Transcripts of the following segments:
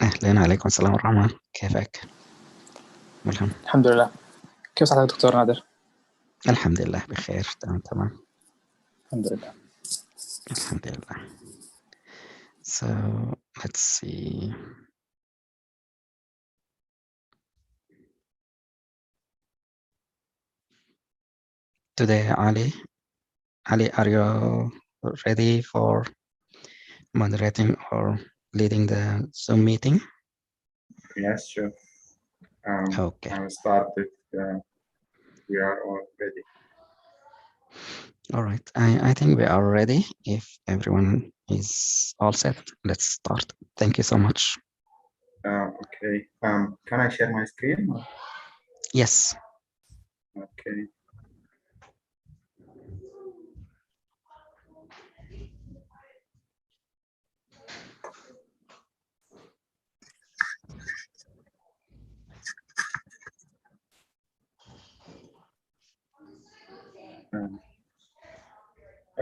أهلين، عليكم السلام ورحمة. كيفك؟ ملهم. الحمد لله. كيف صحتك دكتور نادر؟ الحمد لله بخير، تمام. الحمد لله. الحمد لله. So let's see. Today, Ali, are you ready for moderating or leading the Zoom meeting? Yes, sure. Okay. I'll start if we are all ready. All right. I think we are ready. If everyone is all set, let's start. Thank you so much. Okay. Can I share my screen? Yes. Okay.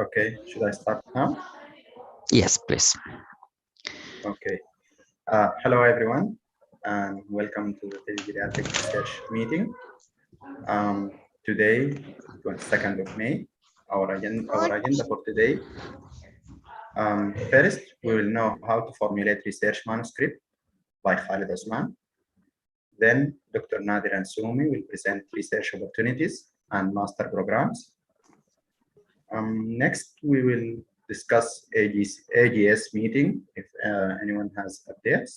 Okay. Should I start now? Yes, please. Okay. Hello, everyone, and welcome to the Telegeriatric research meeting. Today, 22nd of May, our agenda for today. First, we will know how to formulate research manuscript by Khalid Osman. Then, Dr. Nadir and Sumi will present research opportunities and master programs. Next, we will discuss AGS meeting if anyone has updates.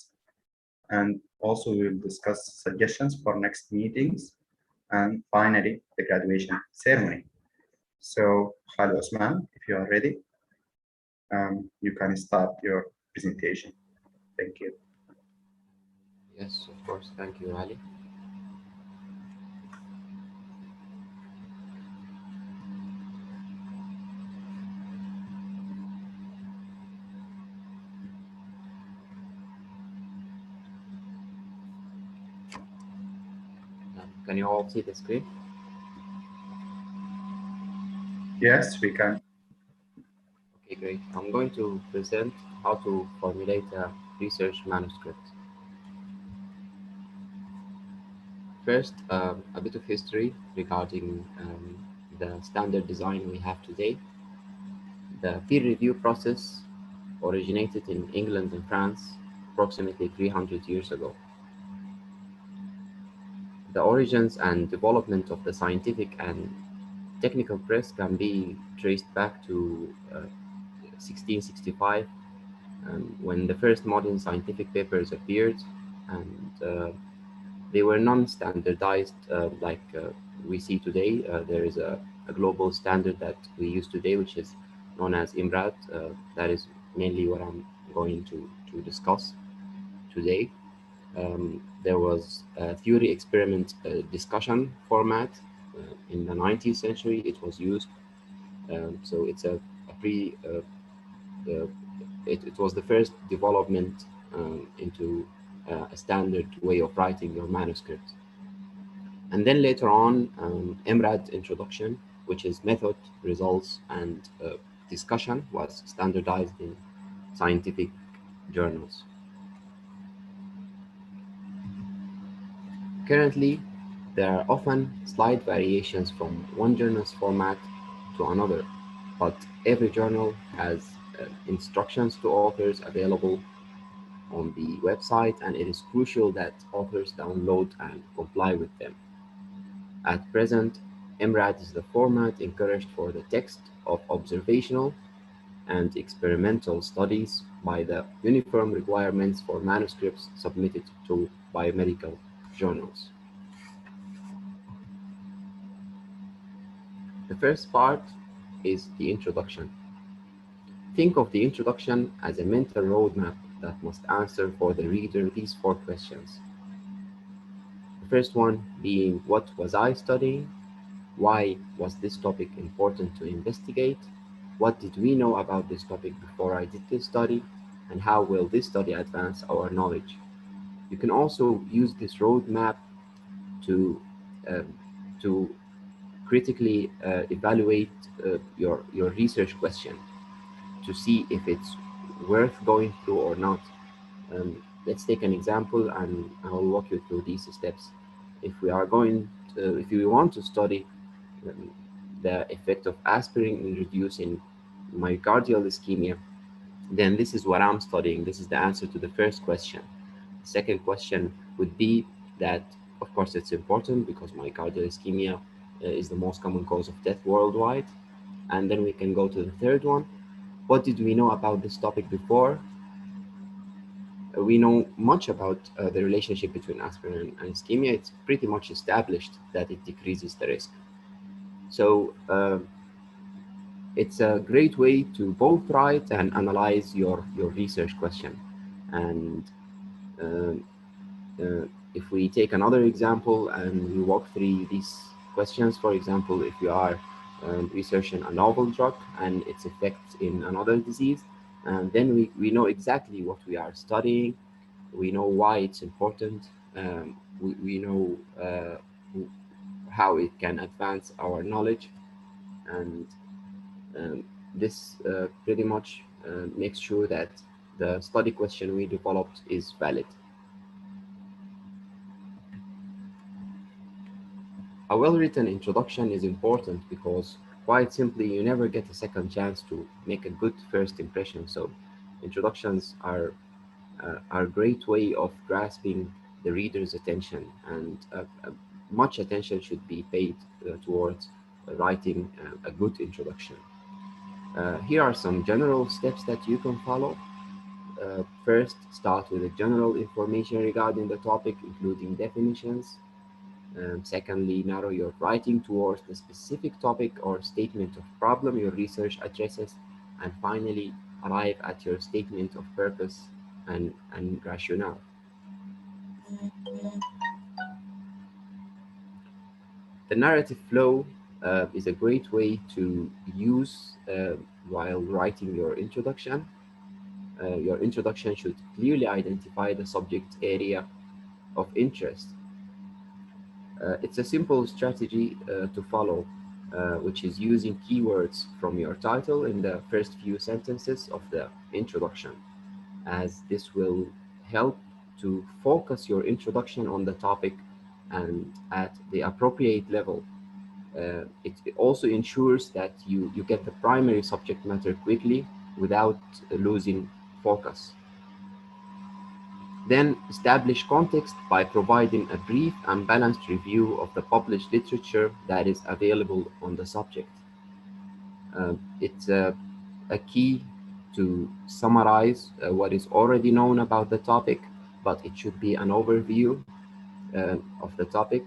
And also we will discuss suggestions for next meetings. And finally, the graduation ceremony. So, Khalid Osman, if you are ready, you can start your presentation. Thank you. Yes, of course. Thank you, Ali. Can you all see the screen? Yes, we can. Okay, great. I'm going to present how to formulate a research manuscript. First, a bit of history regarding the standard design we have today. The peer review process originated in England and France approximately 300 years ago. The origins and development of the scientific and technical press can be traced back to 1665, when the first modern scientific papers appeared, and they were non-standardized like we see today. There is a global standard that we use today, which is known as IMRAD. That is mainly what I'm going to discuss today. There was a theory experiment discussion format. In the 19th century, it was used. So it's it was the first development into a standard way of writing your manuscript. And then later on, MRAD introduction, which is method, results, and discussion, was standardized in scientific journals. Currently, there are often slight variations from one journal's format to another, but every journal has instructions to authors available on the website, and it is crucial that authors download and comply with them. At present, MRAD is the format encouraged for the text of observational and experimental studies by the uniform requirements for manuscripts submitted to biomedical journals. The first part is the introduction. Think of the introduction as a mental roadmap that must answer for the reader these 4 questions. The first one being, what was I studying? Why was this topic important to investigate? What did we know about this topic before I did this study? And how will this study advance our knowledge? You can also use this roadmap to critically evaluate your research question to see if it's worth going through or not. let's take an example, and I will walk you through these steps. If we are going to, if you want to study um, the effect of aspirin in reducing myocardial ischemia, then this is what I'm studying. This is the answer to the first question. The second question would be that, of course, it's important because myocardial ischemia is the most common cause of death worldwide. And then we can go to the third one. What did we know about this topic before? We know much about the relationship between aspirin and ischemia. It's pretty much established that it decreases the risk. So it's a great way to both write and analyze your research question. And um, if we take another example and we walk through these questions, for example, if you are researching a novel drug and its effects in another disease, and then we know exactly what we are studying, we know why it's important, we know how it can advance our knowledge, and this pretty much makes sure that the study question we developed is valid. A well-written introduction is important because, quite simply, you never get a second chance to make a good first impression. So introductions are a great way of grasping the reader's attention, and much attention should be paid towards writing a good introduction. Here are some general steps that you can follow. First, start with the general information regarding the topic, including definitions. Secondly, narrow your writing towards the specific topic or statement of problem your research addresses. And finally, arrive at your statement of purpose and rationale. The narrative flow is a great way to use while writing your introduction. Your introduction should clearly identify the subject area of interest. It's a simple strategy to follow, which is using keywords from your title in the first few sentences of the introduction, as this will help to focus your introduction on the topic and at the appropriate level. It also ensures that you get the primary subject matter quickly without losing focus. Then establish context by providing a brief and balanced review of the published literature that is available on the subject. It's a key to summarize what is already known about the topic, but it should be an overview of the topic,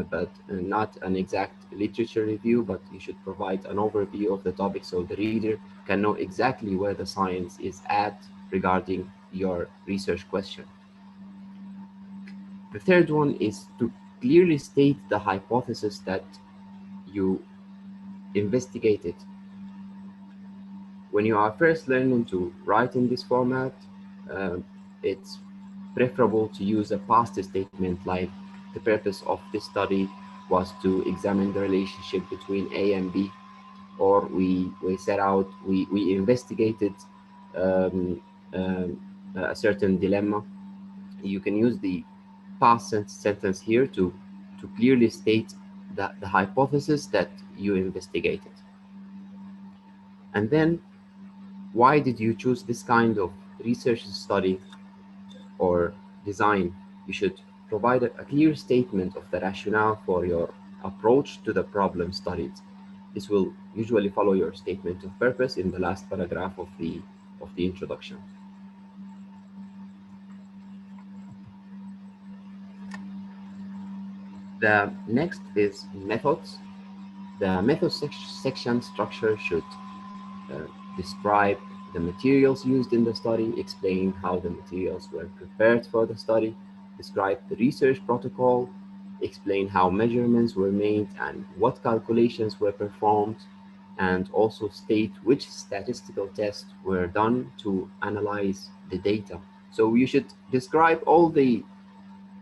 but not an exact literature review, but you should provide an overview of the topic so the reader can know exactly where the science is at regarding your research question. The third one is to clearly state the hypothesis that you investigated. When you are first learning to write in this format, it's preferable to use a past statement like the purpose of this study was to examine the relationship between A and B, or we investigated um, a certain dilemma. You can use the past sentence here to clearly state the hypothesis that you investigated. And then, why did you choose this kind of research study or design? You should provide a clear statement of the rationale for your approach to the problem studied. This will usually follow your statement of purpose in the last paragraph of the introduction. The next is methods. The method section structure should uh, describe the materials used in the study, explain how the materials were prepared for the study, describe the research protocol, explain how measurements were made and what calculations were performed, and also state which statistical tests were done to analyze the data. So you should describe all the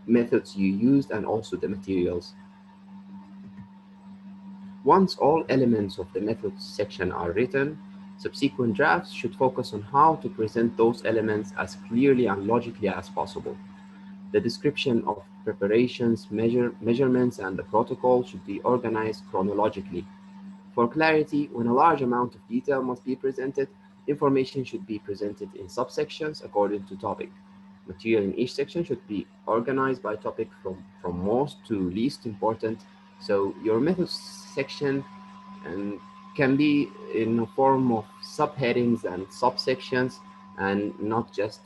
methods you used and also the materials. Once all elements of the methods section are written, Subsequent drafts should focus on how to present those elements as clearly and logically as possible. The description of preparations, measurements, and the protocol should be organized chronologically. For clarity, when a large amount of detail must be presented, information should be presented in subsections according to topic. Material in each section should be organized by topic from most to least important, so your methods section can be in the form of subheadings and subsections and not just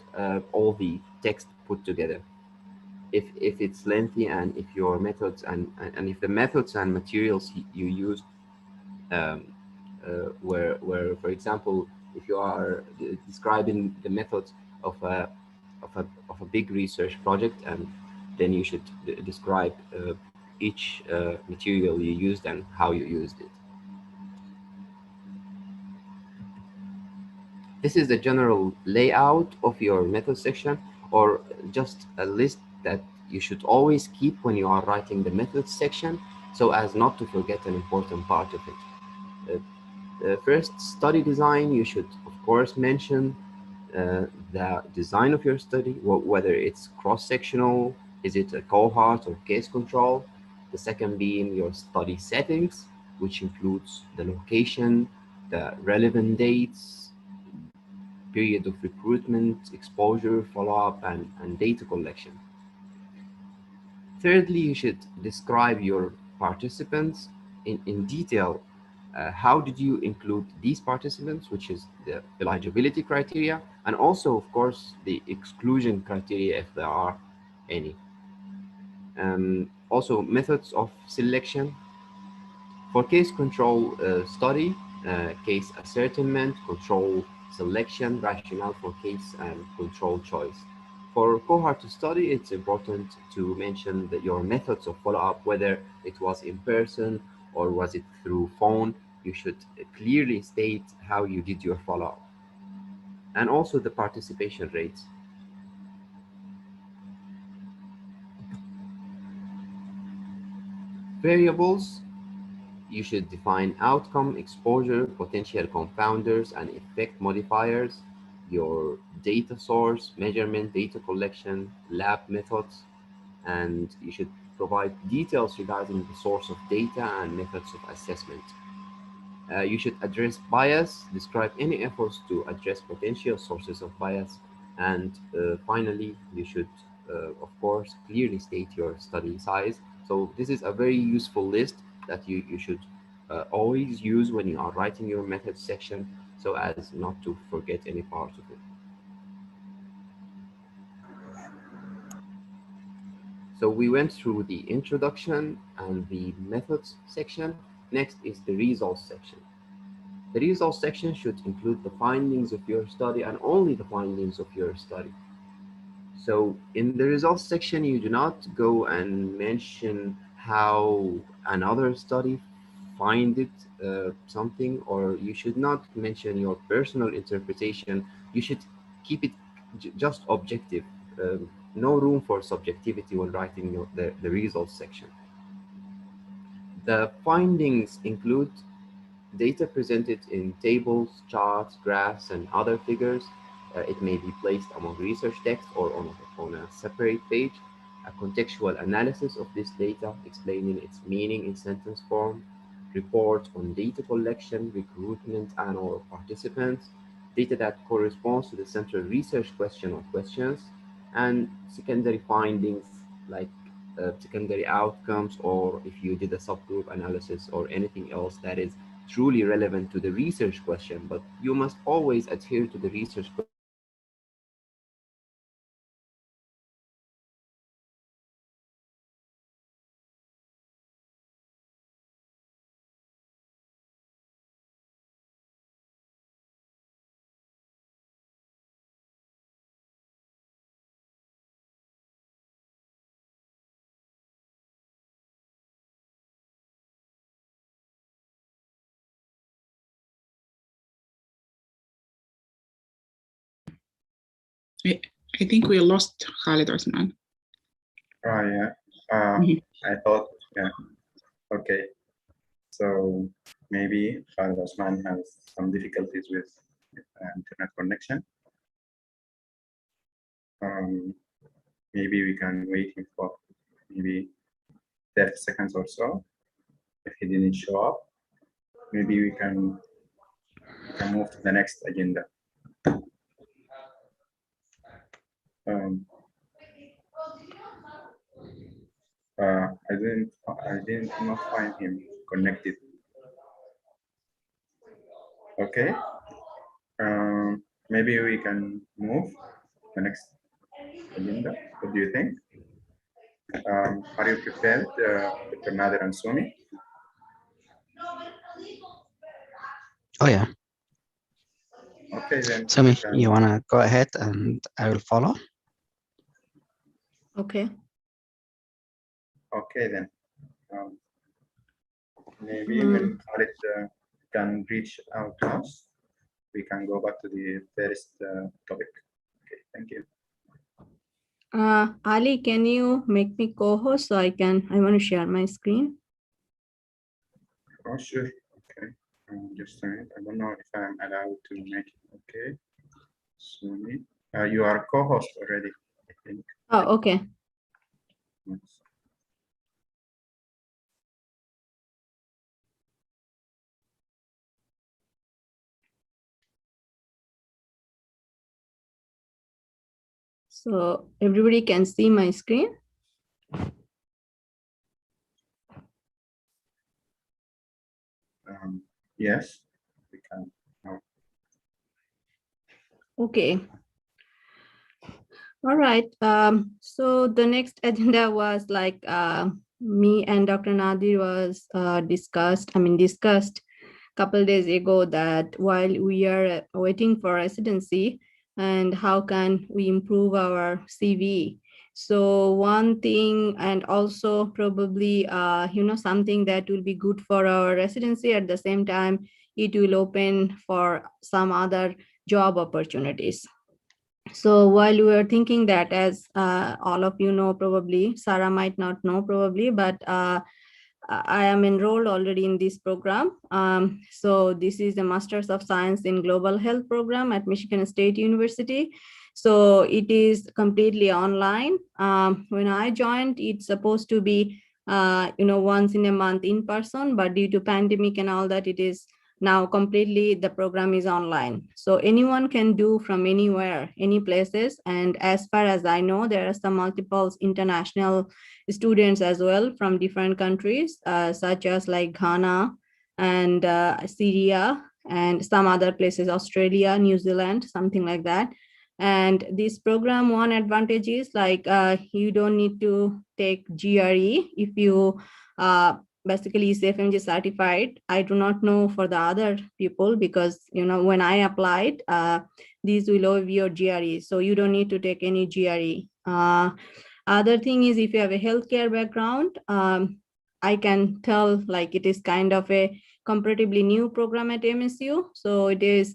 all the text put together. If it's lengthy and if your methods and if the methods and materials you use um, where for example if you are describing the methods of a big research project, and then you should describe each material you used and how you used it. This is the general layout of your method section, or just a list that you should always keep when you are writing the method section so as not to forget an important part of it. First, study design, you should of course mention the design of your study, whether it's cross-sectional, is it a cohort or case control. The second being your study settings, which includes the location, the relevant dates, period of recruitment, exposure, follow-up, and data collection. Thirdly, you should describe your participants in detail. How did you include these participants, which is the eligibility criteria, and also, of course, the exclusion criteria if there are any. Also, methods of selection. For case control study, case ascertainment, control selection, rationale for case, and control choice. For cohort study, it's important to mention that your methods of follow-up, whether it was in person or was it through phone, you should clearly state how you did your follow-up. And also the participation rates. Variables, you should define outcome, exposure, potential confounders, and effect modifiers, your data source, measurement, data collection, lab methods, and you should provide details regarding the source of data and methods of assessment. You should address bias, describe any efforts to address potential sources of bias, and finally, you should, of course, clearly state your study size. So this is a very useful list that you should always use when you are writing your methods section so as not to forget any part of it. So we went through the introduction and the methods section. Next is the results section. The results section should include the findings of your study and only the findings of your study. So in the results section, you do not go and mention how another study find it something, or you should not mention your personal interpretation. You should keep it just objective. No room for subjectivity when writing the results section. The findings include data presented in tables, charts, graphs, and other figures. It may be placed among research text or on a separate page. A contextual analysis of this data, explaining its meaning in sentence form. Report on data collection, recruitment, and/or participants. Data that corresponds to the central research question or questions. And secondary findings like secondary outcomes, or if you did a subgroup analysis or anything else that is truly relevant to the research question, but you must always adhere to the research question. I think we lost Khalid Osman. Yeah. I thought, yeah. Okay. So So maybe Khalid Osman has some difficulties with internet connection. Maybe we can wait him for maybe 30 seconds or so. If he didn't show up, maybe we can move to the next agenda. I didn't not find him connected. Okay. Maybe we can move to the next agenda. What do you think? Are you prepared, Dr. Nader and Sumi? Oh yeah. Okay, then. Sumi, you wanna go ahead and I will follow? Okay. Okay, then. Maybe when Khalid can reach out to us, we can go back to the first topic. Okay, thank you. Ali, can you make me co-host so I want to share my screen? Oh, sure. Okay. Just a minute. I don't know if I'm allowed to make it. Okay. Sumi, you are a co-host already, I think. Oh, okay. Yes. So everybody can see my screen? Yes, we can. Okay. All right. So the next agenda was like me and Dr. Nadir was discussed a couple days ago that while we are waiting for residency and how can we improve our CV. So one thing, and also probably, something that will be good for our residency at the same time, it will open for some other job opportunities. So while we were thinking that, as all of you know, probably, Sarah might not know probably, but I am enrolled already in this program. So this is the Masters of Science in Global Health program at Michigan State University. So it is completely online. When I joined, it's supposed to be, once in a month in person, but due to pandemic and all that, it is now completely, the program is online. So anyone can do from anywhere, any places. And as far as I know, there are some multiple international students as well from different countries, such as like Ghana and Syria and some other places, Australia, New Zealand, something like that. And this program, one advantage is like you don't need to take GRE if you basically is FMG certified. I do not know for the other people because, when I applied, these will over your GRE. So you don't need to take any GRE. Other thing is if you have a healthcare background, I can tell like it is kind of a comparatively new program at MSU. So it is,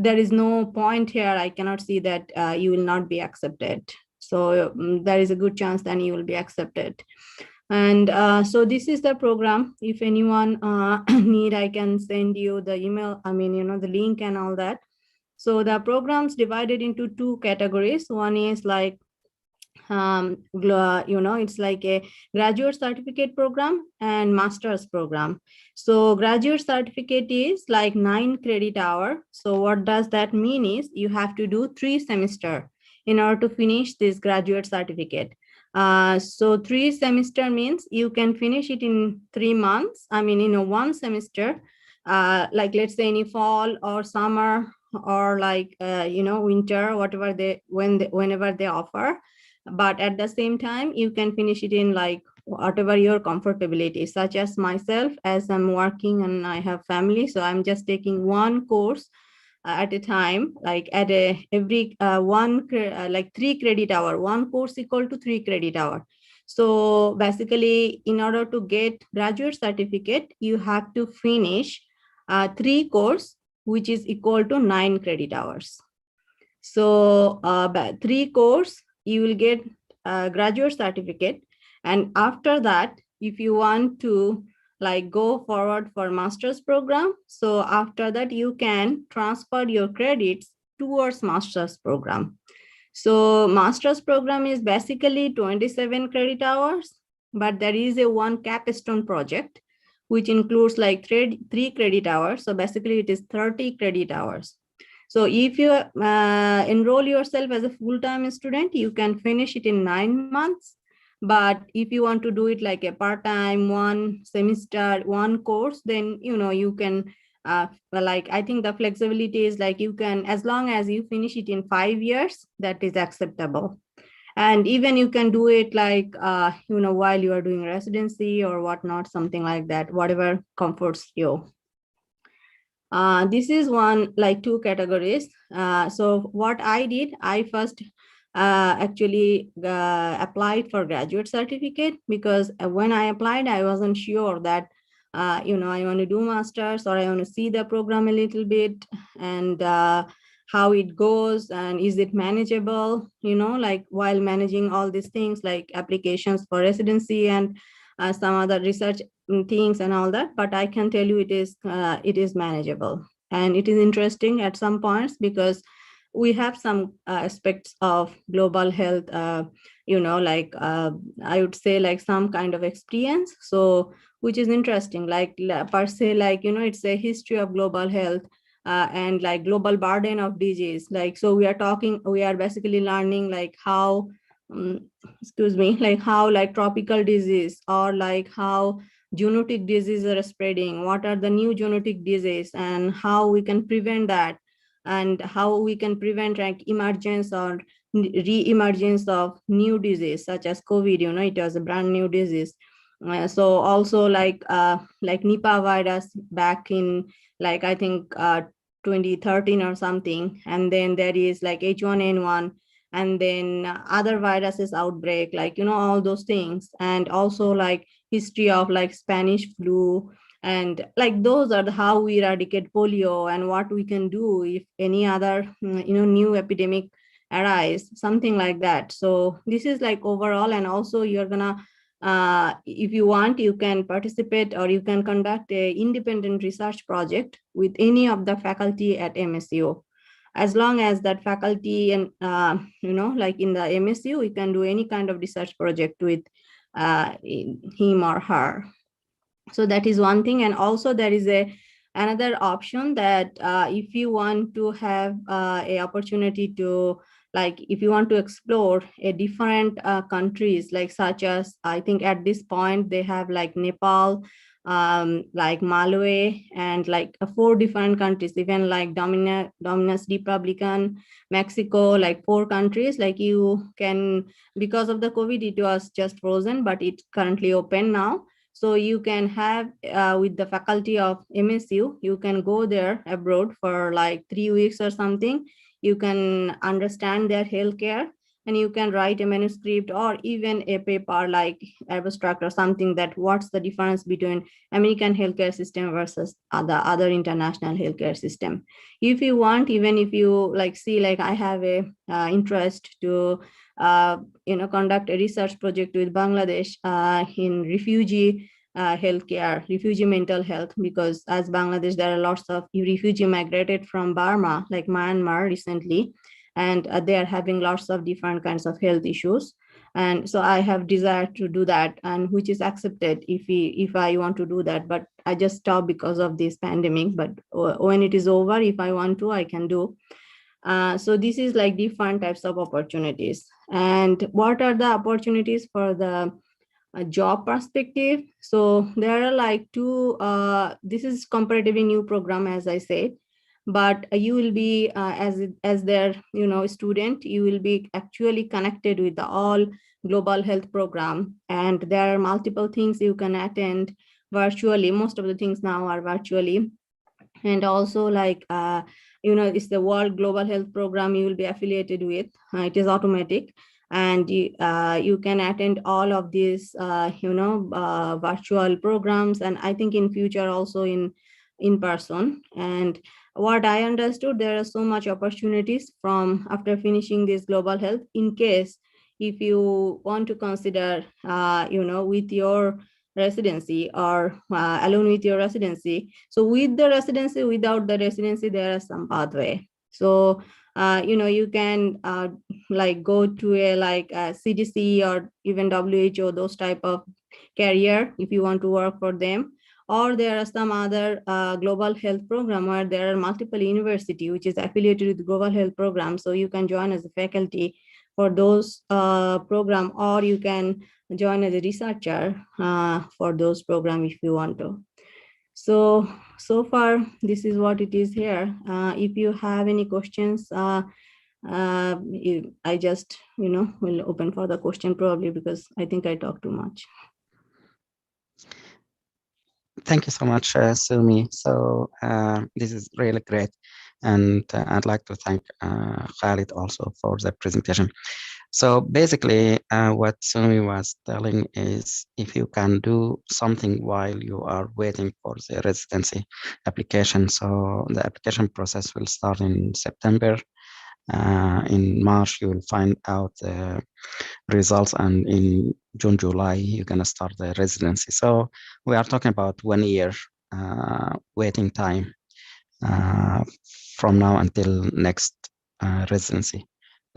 there is no point here. I cannot see that you will not be accepted. So there is a good chance that you will be accepted. And so this is the program. If anyone need, I can send you the email, the link and all that. So the program's divided into two categories. One is like, it's like a graduate certificate program and master's program. So graduate certificate is like 9 credit hour. So what does that mean is you have to do 3 semesters in order to finish this graduate certificate. So 3 semester means you can finish it in 3 months. 1 semester, like let's say in fall or summer or like, winter, whenever they offer. But at the same time, you can finish it in like whatever your comfortability, such as myself, as I'm working and I have family. So I'm just taking one course at a time, like at every 3 credit hour, one course equal to 3 credit hour. So basically, in order to get graduate certificate, you have to finish 3 course, which is equal to 9 credit hours. So 3 course, you will get a graduate certificate. And after that, if you want to like go forward for master's program. So after that, you can transfer your credits towards master's program. So master's program is basically 27 credit hours, but there is a one capstone project, which includes like three credit hours. So basically it is 30 credit hours. So if you enroll yourself as a full-time student, you can finish it in 9 months. But if you want to do it like a part-time, one semester, one course, then you can like, I think the flexibility is like you can, as long as you finish it in 5 years, that is acceptable. And even you can do it like while you are doing residency or whatnot, something like that, whatever comforts you. This is one, like two categories. So what I did, I first actually applied for graduate certificate, because when I applied, I wasn't sure that I want to do masters, or I want to see the program a little bit, and how it goes, and is it manageable, like while managing all these things like applications for residency and some other research things and all that. But I can tell you it is manageable, and it is interesting at some points, because we have some aspects of global health, like I would say like some kind of experience, so which is interesting, like per se, like it's a history of global health, and like global burden of disease. Like, so we are basically learning like how excuse me, like how like tropical disease, or like how zoonotic diseases are spreading, what are the new zoonotic disease, and how we can prevent that, and how we can prevent like emergence or re-emergence of new disease such as COVID. It was a brand new disease. So also like Nipah virus back in, like, I think 2013 or something, and then there is like H1N1, and then other viruses outbreak, like all those things, and also like history of like Spanish flu, and like those are how we eradicate polio, and what we can do if any other new epidemic arise, something like that. So this is like overall. And also you're gonna if you want, you can participate, or you can conduct a independent research project with any of the faculty at MSU. As long as that faculty and like in the MSU, we can do any kind of research project with him or her. So that is one thing. And also there is another option that if you want to have a opportunity to, like, if you want to explore a different countries, like such as, I think at this point they have like Nepal, like Malawi, and like 4 different countries, even like Dominus Republican, Mexico, like 4 countries. Like you can, because of the COVID, it was just frozen, but it's currently open now. So you can have with the faculty of MSU, you can go there abroad for like 3 weeks or something. You can understand their healthcare, and you can write a manuscript or even a paper like abstract or something, that what's the difference between American healthcare system versus other international healthcare system. If you want, even if you like see, like I have a interest to conduct a research project with Bangladesh in refugee healthcare, refugee mental health, because as Bangladesh, there are lots of refugee migrated from Burma, like Myanmar recently, and they are having lots of different kinds of health issues. And so I have desire to do that, and which is accepted if I want to do that, but I just stopped because of this pandemic. But when it is over, if I want to, I can do. So this is like different types of opportunities. And what are the opportunities for the job perspective? So there are like 2, this is comparatively new program, as I said, but you will be as their student, you will be actually connected with the all global health program, and there are multiple things you can attend virtually. Most of the things now are virtually. And also like it's the World Global Health Program you will be affiliated with. It is automatic, and you can attend all of these virtual programs, and I think in future also in person. And what I understood, there are so much opportunities from after finishing this global health, in case if you want to consider with your residency or alone with your residency. So with the residency, without the residency, there are some pathway. So you can like go to a CDC or even WHO, those type of career if you want to work for them. Or there are some other global health program where there are multiple university which is affiliated with global health program. So you can join as a faculty for those program, or you can join as a researcher for those program if you want to. So far, this is what it is here. If you have any questions, I just, will open for the question probably because I think I talk too much. Thank you so much, Sumi. So this is really great. And I'd like to thank Khalid also for the presentation. So basically, what Sumi was telling is if you can do something while you are waiting for the residency application. So the application process will start in September. In March, you will find out the results, and in June, July, you're going to start the residency. So we are talking about 1 year waiting time from now until next residency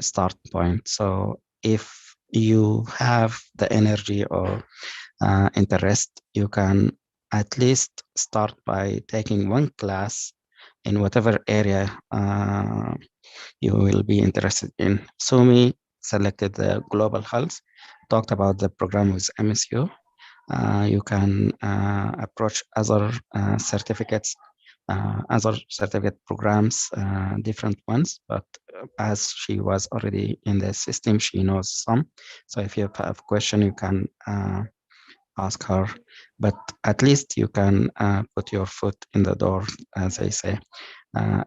start point. So if you have the energy or interest, you can at least start by taking one class in whatever area you will be interested in. Sumi selected the global health, talked about the program with MSU. You can approach other certificates, other certificate programs, different ones, but as she was already in the system, she knows some. So if you have a question, you can ask her, but at least you can put your foot in the door, as I say.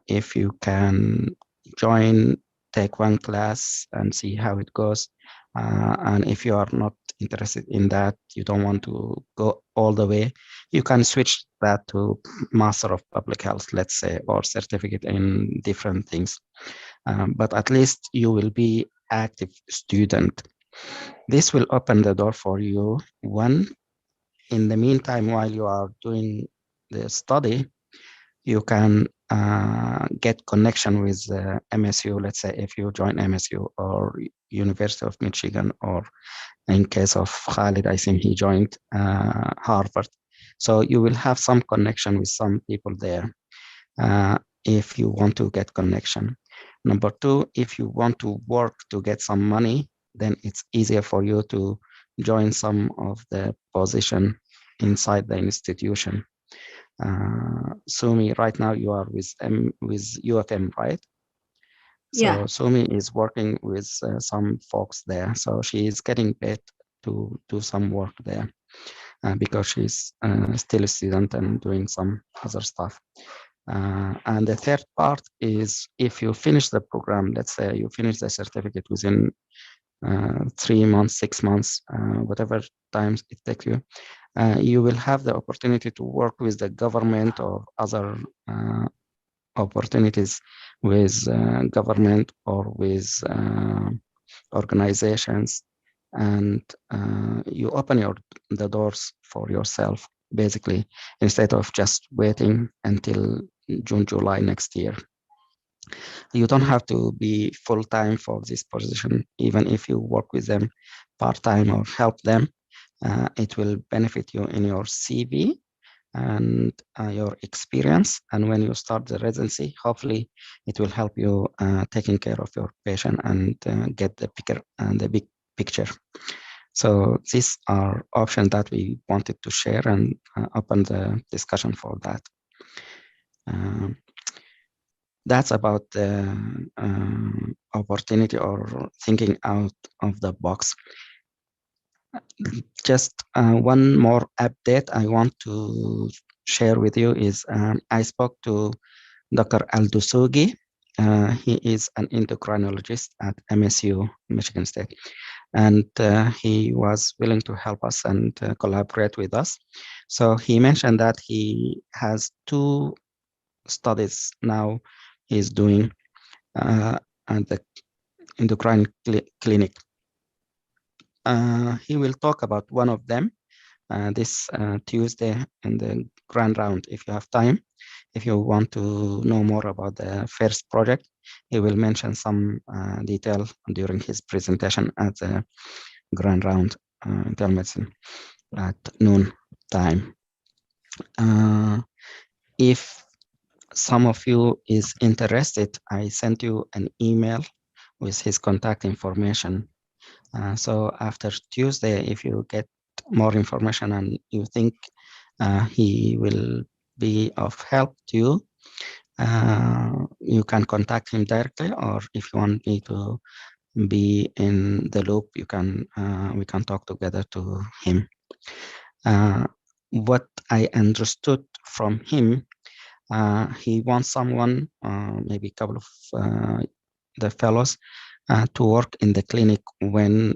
If you can join, take one class and see how it goes. And if you are not interested in that, you don't want to go all the way, you can switch that to Master of Public Health, let's say, or certificate in different things. But at least you will be active student. This will open the door for you. One, in the meantime, while you are doing the study, you can get connection with MSU. Let's say if you join MSU or University of Michigan, or in case of Khalid, I think he joined Harvard. So you will have some connection with some people there if you want to get connection. Number two, if you want to work to get some money, then it's easier for you to join some of the position inside the institution. Sumi, right now you are with UFM, right? Yeah. So Sumi is working with some folks there. So she is getting paid to do some work there because she's still a student and doing some other stuff. And the third part is if you finish the program, let's say you finish the certificate within 3 months, 6 months, whatever times it takes you, you will have the opportunity to work with the government or other opportunities with government or with organizations, and you open the doors for yourself, basically, instead of just waiting until June, July next year. You don't have to be full-time for this position. Even if you work with them part-time or help them, it will benefit you in your CV and your experience. And when you start the residency, hopefully it will help you taking care of your patient and get the big picture. So these are options that we wanted to share and open the discussion for that. That's about the opportunity or thinking out of the box. Just one more update I want to share with you is I spoke to Dr. Al-Dusugi. He is an endocrinologist at MSU, Michigan State, and he was willing to help us and collaborate with us. So he mentioned that he has 2 studies now he's doing at the endocrine clinic. He will talk about one of them, this Tuesday in the grand round, if you have time. If you want to know more about the first project, he will mention some detail during his presentation at the grand round in telemedicine at noon time. If some of you is interested, I sent you an email with his contact information. So after Tuesday, if you get more information and you think he will be of help to you, you can contact him directly, or if you want me to be in the loop, you can we can talk together to him. What I understood from him, he wants someone, maybe a couple of the fellows, to work in the clinic when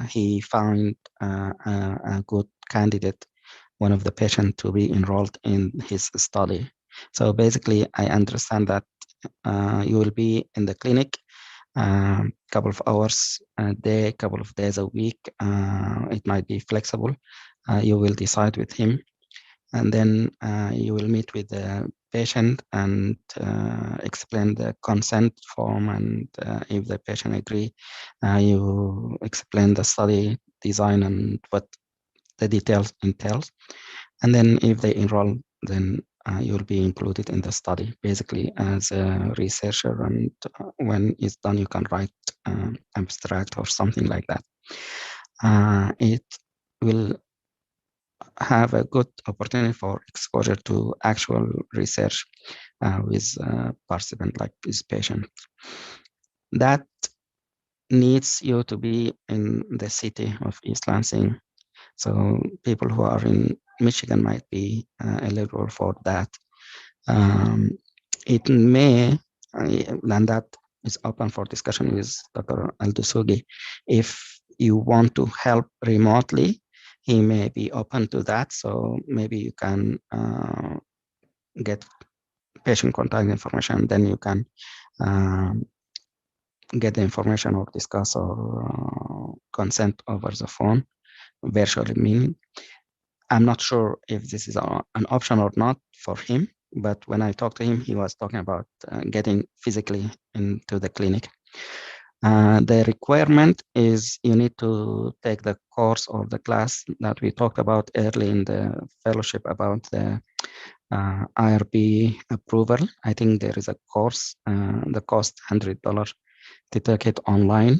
he found a good candidate, one of the patients to be enrolled in his study. So basically, I understand that you will be in the clinic a couple of hours a day, couple of days a week. It might be flexible. You will decide with him, and then you will meet with the patient and explain the consent form, and if the patient agree, you explain the study design and what the details entails, and then if they enroll, then you'll be included in the study basically as a researcher, and when it's done you can write abstract or something like that. It will have a good opportunity for exposure to actual research with participant like this patient. That needs you to be in the city of East Lansing. So people who are in Michigan might be eligible for that. It may, and that is open for discussion with Dr. Al-Dusugi. If you want to help remotely, he may be open to that. So maybe you can get patient contact information, then you can get the information or discuss or consent over the phone, virtually meaning. I'm not sure if this is an option or not for him, but when I talked to him, he was talking about getting physically into the clinic. The requirement is you need to take the course or the class that we talked about early in the fellowship about the IRB approval. I think there is a course, the cost $100 to take it online.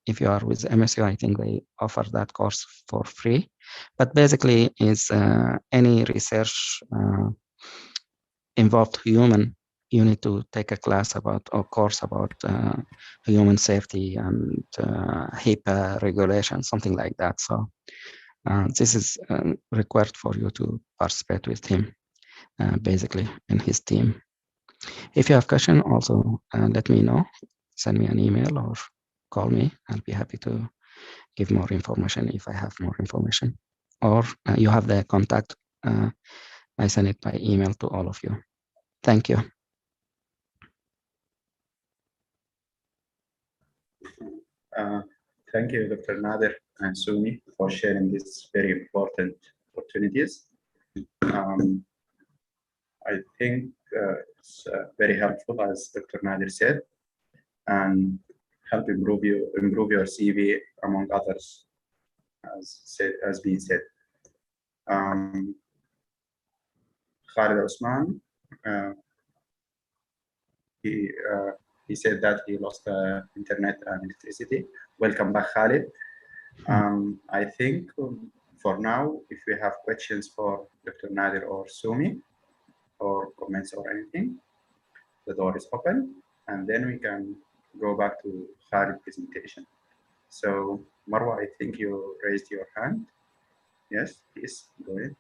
If you are with MSU, I think they offer that course for free. But basically, is any research involved human, you need to take a class about or course about human safety and HIPAA regulation, something like that. So this is required for you to participate with him, basically, in his team. If you have question, also let me know. Send me an email or call me. I'll be happy to give more information if I have more information. Or you have the contact. I send it by email to all of you. Thank you. Thank you, Dr. Nader and Sumi, for sharing these very important opportunities. I think it's very helpful, as Dr. Nader said, and help improve your CV among others, as being said. Khalid Osman, he said that he lost internet and electricity. Welcome back, Khalid. I think for now, if we have questions for Dr. Nader or Sumi, or comments or anything, the door is open, and then we can go back to Khalid's presentation. So, Marwa, I think you raised your hand. Yes, please go ahead.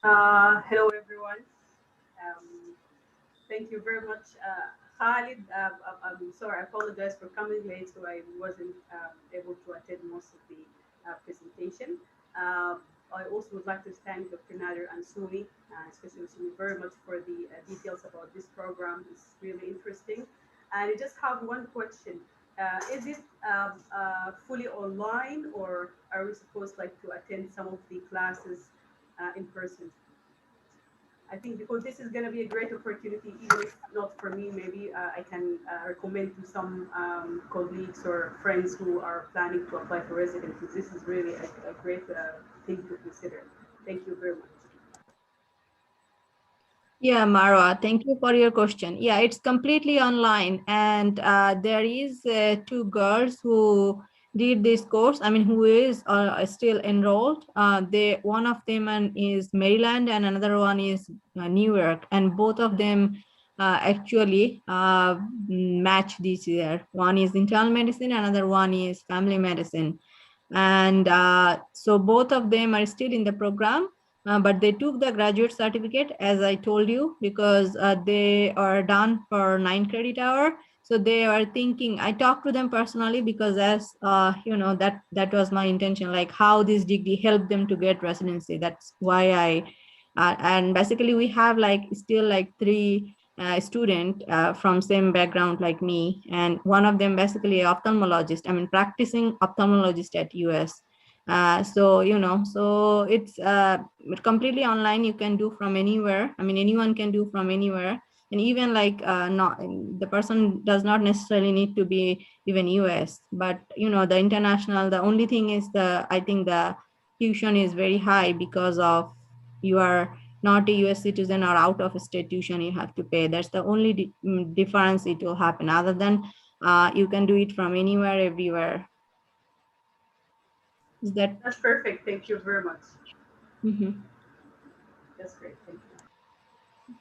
Hello, everyone. Thank you very much. Khalid, I'm sorry, I apologize for coming late, so I wasn't able to attend most of the presentation. I also would like to thank Dr. Nader and Sumi, especially Sumi, very much for the details about this program. It's really interesting. And I just have one question. Is it fully online, or are we supposed like to attend some of the classes in person? I think because this is going to be a great opportunity, even if not for me, maybe I can recommend to some colleagues or friends who are planning to apply for residency. This is really a great thing to consider. Thank you very much. Yeah, Marwa, thank you for your question. Yeah, it's completely online, and there is two girls who did this course. I mean, who is still enrolled. They one of them is Maryland, and another one is New York, and both of them actually match this year. One is internal medicine, another one is family medicine, and so both of them are still in the program. But they took the graduate certificate, as I told you, because they are done for 9 credit hour. So they are thinking, I talked to them personally because as you know, that was my intention, like how this degree helped them to get residency. That's why and basically we have like still like 3 student from same background like me, and one of them basically ophthalmologist, I mean practicing ophthalmologist at US. So you know, so it's completely online. You can do from anywhere. I mean, anyone can do from anywhere, and even like not the person does not necessarily need to be even US. But you know, the international. The only thing is I think the tuition is very high because of you are not a US citizen or out of state tuition you have to pay. That's the only difference it will happen. Other than you can do it from anywhere, everywhere. Is that? That's perfect. Thank you very much. Mm-hmm. That's great. Thank you.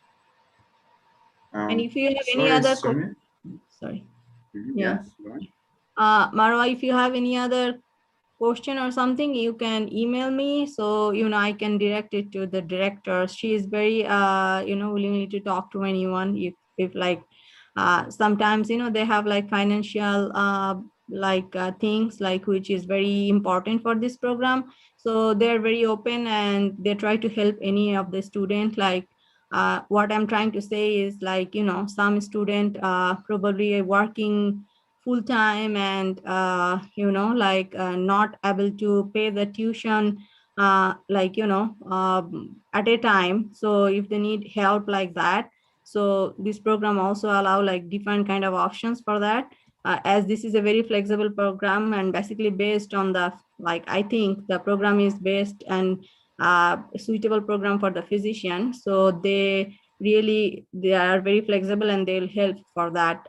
And if you have any Sorry, other Sumi. sorry. Yeah. Yes, go on. Marwa, if you have any other question or something, you can email me. So, you know, I can direct it to the director. She is very, you know, willing to talk to anyone. If like, sometimes, you know, they have like financial, things like which is very important for this program. So they're very open and they try to help any of the student. Like, what I'm trying to say is like, you know, some student probably working full time and you know, like not able to pay the tuition like you know, at a time. So if they need help like that, so this program also allow like different kind of options for that, as this is a very flexible program and basically based on the, like I think the program is based and suitable program for the physician. So they are very flexible and they'll help for that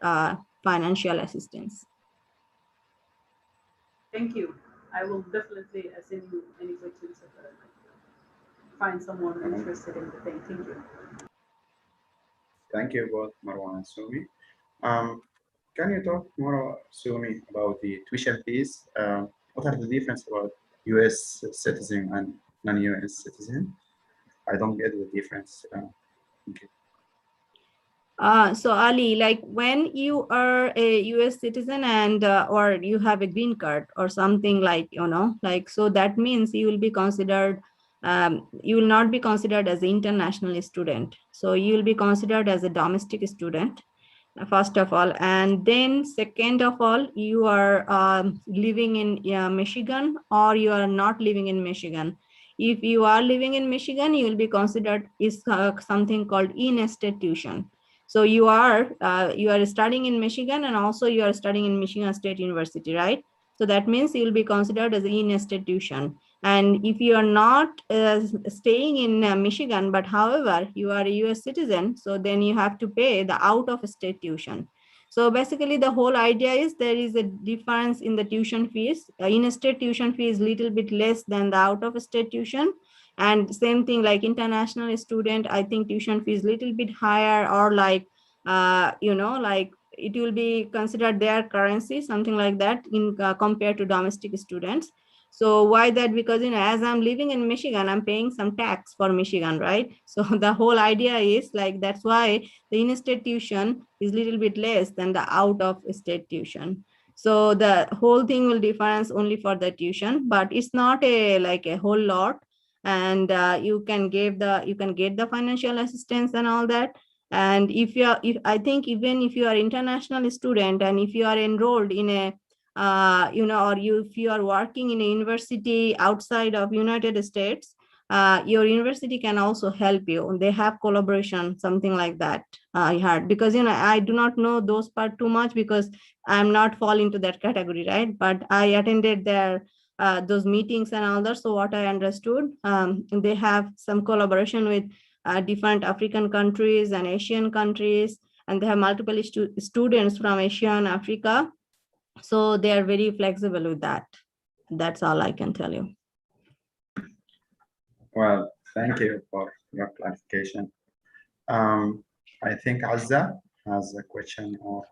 financial assistance. Thank you. I will definitely send you any questions if I find someone interested in the thing. Thank you. Thank you both, Marwan and Sumi. Can you talk more, Sumi, about the tuition fees? What are the difference about U.S. citizen and non-U.S. citizen? I don't get the difference. Okay. So Ali, like when you are a US citizen and or you have a green card or something like, you know, like, so that means you will be considered, you will not be considered as an international student. So you will be considered as a domestic student, first of all. And then second of all, you are living in Michigan or you are not living in Michigan. If you are living in Michigan, you will be considered is something called in-state tuition. So you are studying in Michigan and also you are studying in Michigan State University, right? So that means you will be considered as in-state tuition. And if you are not staying in Michigan, but however, you are a US citizen, so then you have to pay the out of state tuition. So basically the whole idea is there is a difference in the tuition fees. In-state tuition fee is little bit less than the out of state tuition. And same thing like international student, I think tuition fee is little bit higher, or like, you know, like it will be considered their currency, something like that in compared to domestic students. So why that? Because, you know, as I'm living in Michigan, I'm paying some tax for Michigan, right? So the whole idea is like, that's why the in-state tuition is little bit less than the out of state tuition. So the whole thing will difference only for the tuition, but it's not a like a whole lot. And you can get the financial assistance and all that. And if I think even if you are international student and if you are enrolled in a or if you are working in a university outside of United States, your university can also help you. They have collaboration, something like that. I heard, because I do not know those part too much because I'm not fall into that category, right? But I attended their those meetings and all that. So what I understood, they have some collaboration with different African countries and Asian countries, and they have multiple students from Asia and Africa. So they are very flexible with that. That's all I can tell you. Well, thank you for your clarification. I think Azza has a question or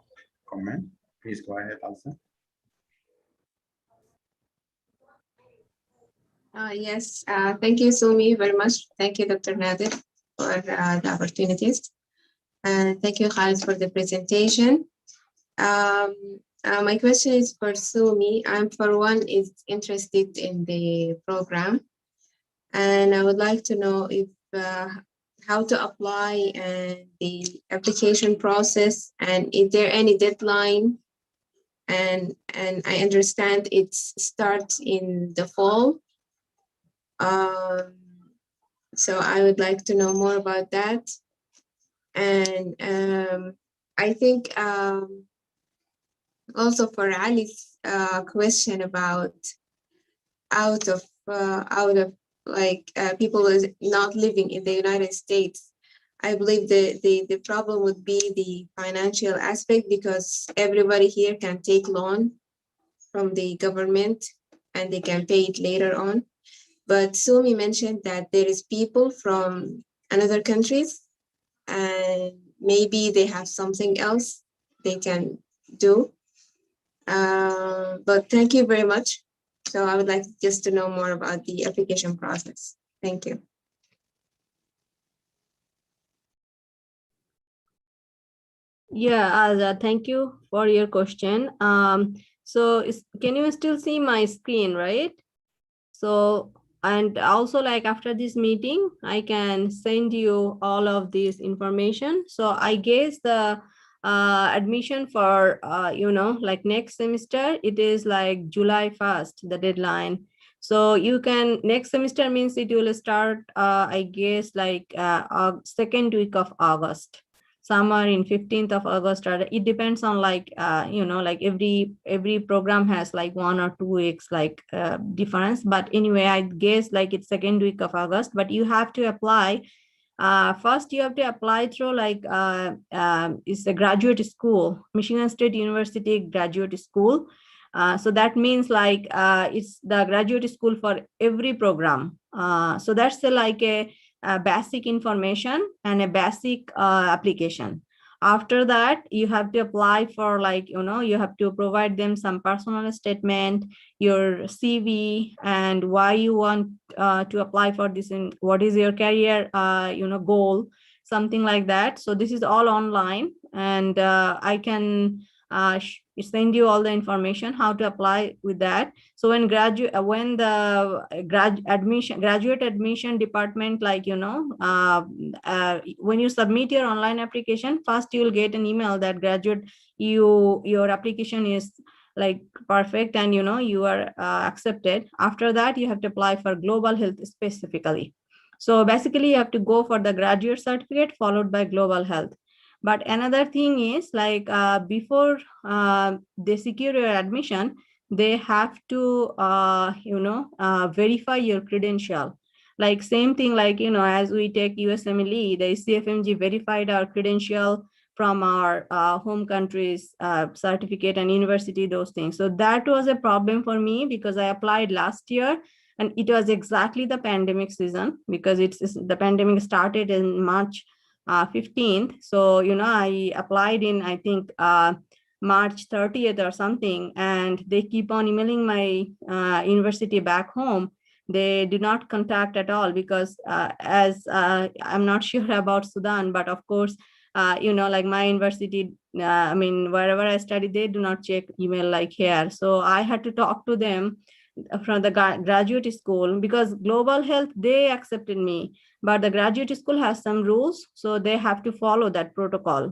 comment. Please go ahead, Azza. Yes, thank you, Sumi, very much. Thank you, Dr. Nader, for the opportunities. And thank you, Khalid, for the presentation. My question is for Sumi. I'm, for one, is interested in the program. And I would like to know if how to apply and the application process, and is there any deadline? And I understand it starts in the fall. So I would like to know more about that. And I think also for Ali's question about out of like people is not living in the United States, I believe the problem would be the financial aspect, because everybody here can take loan from the government and they can pay it later on. But Sumi mentioned that there is people from another countries and maybe they have something else they can do. But thank you very much. So I would like just to know more about the application process. Thank you. Yeah, thank you for your question. So can you still see my screen, right? So, and also like after this meeting, I can send you all of this information. So I guess the admission for, like next semester, it is like July 1st, the deadline. So you can, next semester means it will start, I guess, like second week of August. Somewhere in 15th of August, or it depends on like, like every program has like 1 or 2 weeks like difference. But anyway, I guess like it's second week of August, but you have to apply. First, you have to apply through like, it's a graduate school, Michigan State University graduate school. So that means like it's the graduate school for every program. So that's like a basic information and a basic application. After that, you have to apply for like, you have to provide them some personal statement, your CV, and why you want to apply for this, and what is your career, goal, something like that. So this is all online, and I can send you all the information how to apply with that. So when the graduate admission department, like when you submit your online application, first you will get an email that your application is like perfect, and you are accepted. After that, you have to apply for global health specifically. So basically, you have to go for the graduate certificate followed by global health. But another thing is like before they secure your admission, they have to verify your credential. Like same thing, like as we take USMLE, the CFMG verified our credential from our home country's certificate and university, those things. So that was a problem for me because I applied last year, and it was exactly the pandemic season, because the pandemic started in March 15th. So, I applied in, I think, March 30th or something, and they keep on emailing my university back home. They did not contact at all because as I'm not sure about Sudan, but of course, like my university, wherever I studied, they do not check email like here. So I had to talk to them from the graduate school, because global health, they accepted me, but the graduate school has some rules, so they have to follow that protocol.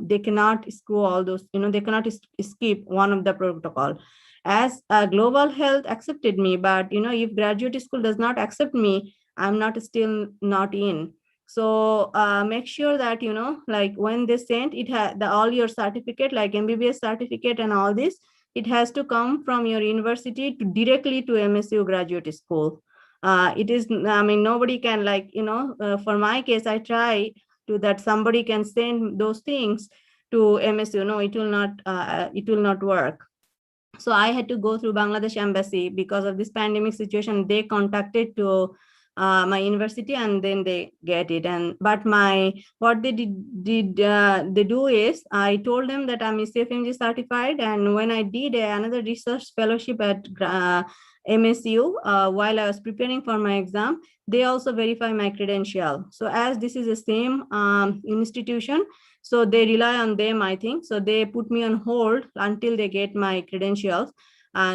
They cannot screw all those, they cannot skip one of the protocol. As global health accepted me, but if graduate school does not accept me, I'm not still not in. So make sure that like when they send it, all your certificate, like MBBS certificate and all this, it has to come from your university to directly to MSU graduate school. It is, I mean, nobody can, like, for my case, I try to that somebody can send those things to MSU. No, it will not work. So I had to go through Bangladesh embassy because of this pandemic situation. They contacted to my university, and then they get it. And but what they they do is, I told them that I'm CFMG certified, and when I did another research fellowship at MSU while I was preparing for my exam, they also verify my credential. So as this is the same institution, so they rely on them, I think. So they put me on hold until they get my credentials.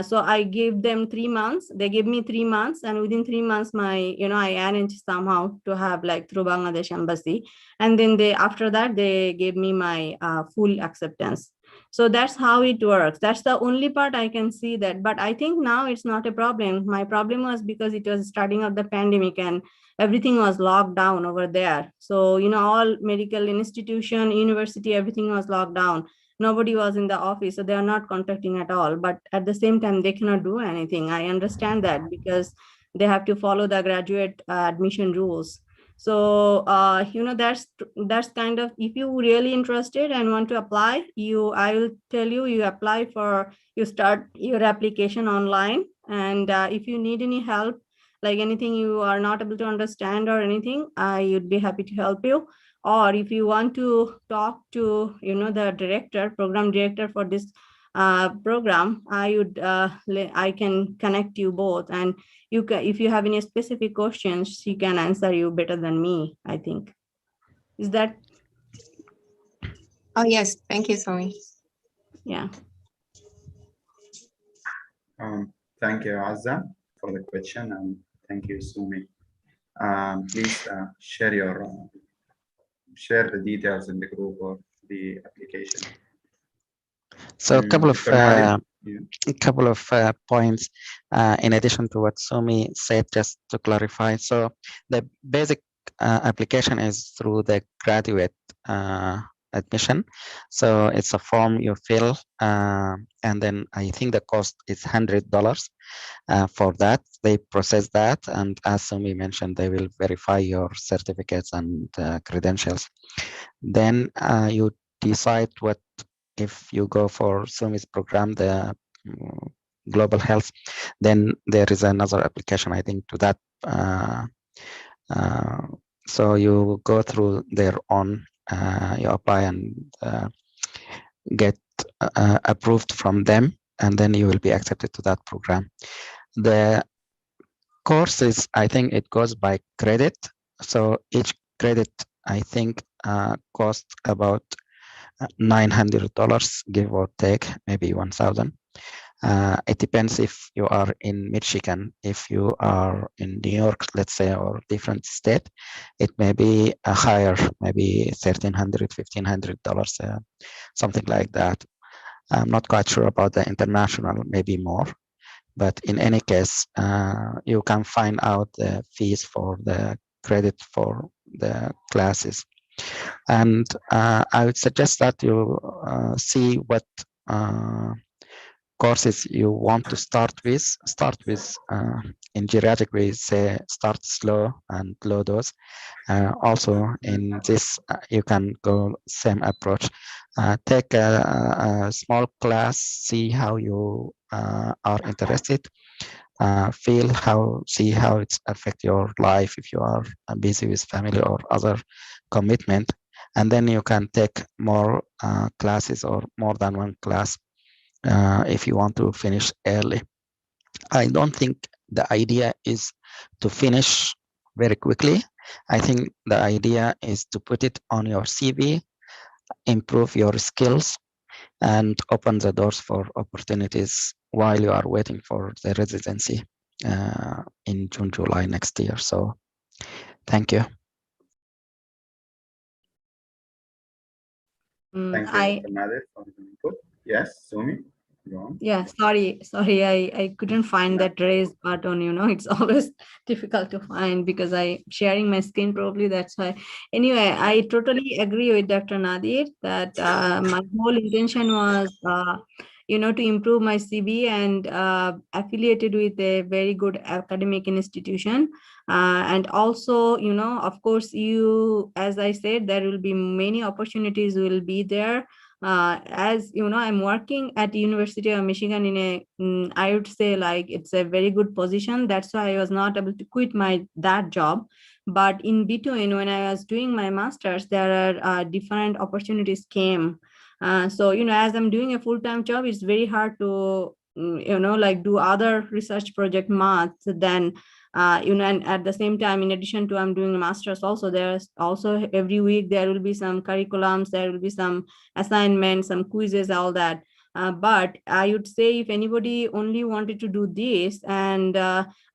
So I gave them 3 months. They gave me 3 months, and within 3 months, I arranged somehow to have, like, through Bangladesh embassy. And then after that, they gave me my full acceptance. So that's how it works. That's the only part I can see that. But I think now it's not a problem. My problem was because it was starting of the pandemic and everything was locked down over there. So, all medical institution, university, everything was locked down. Nobody was in the office, so they are not contacting at all. But at the same time, they cannot do anything. I understand that, because they have to follow the graduate admission rules. So, that's kind of, if you really interested and want to apply, I will tell you, you start your application online. And if you need any help, like anything you are not able to understand or anything, I would be happy to help you. Or if you want to talk to, the program director for this program, I can connect you both. And if you have any specific questions, she can answer you better than me, I think. Is that? Oh, yes. Thank you, Somi. Yeah. Thank you, Azza, for the question, and thank you, Sumi. Please share the details in the group of the application. So a couple of Dr. Nadia, points in addition to what Sumi said, just to clarify. So the basic application is through the graduate admission. So it's a form you fill, and then I think the cost is $100 for that. They process that, and as Sumi mentioned, they will verify your certificates and credentials. Then you decide what, if you go for Sumi's program, the global health, then there is another application, I think, to that. So you go through their own, you apply and get approved from them, and then you will be accepted to that program. The courses, I think it goes by credit. So each credit, I think, costs about $900, give or take, maybe 1,000. It depends if you are in Michigan. If you are in New York, let's say, or different state, it may be higher, maybe $1,300, $1,500, something like that. I'm not quite sure about the international, maybe more. But in any case, you can find out the fees for the credit for the classes. And I would suggest that you see what courses you want to start with. In geriatric, we say start slow and low dose. Also in this, you can go same approach. Take a small class, see how you are interested, see how it's affect your life if you are busy with family or other commitment, and then you can take more classes or more than one class if you want to finish early. I don't think the idea is to finish very quickly. I think the idea is to put it on your CV, improve your skills, and open the doors for opportunities while you are waiting for the residency in June, July next year. So thank you. Thank you, I Dr. Nader, for the input. Yes, Sumi, go on. Yeah, sorry, I couldn't find that raise button, it's always difficult to find because I'm sharing my screen probably, that's why. Anyway, I totally agree with Dr. Nadir that my whole intention was, to improve my CV and affiliated with a very good academic institution. And also, of course, as I said, there will be many opportunities will be there. As you know, I'm working at the University of Michigan in a, I would say like it's a very good position. That's why I was not able to quit that job. But in between, when I was doing my master's, there are different opportunities came. So, as I'm doing a full-time job, it's very hard to, like do other research project math than and at the same time, in addition to I'm doing a master's also, there's also every week there will be some curriculums, there will be some assignments, some quizzes, all that. But I would say if anybody only wanted to do this and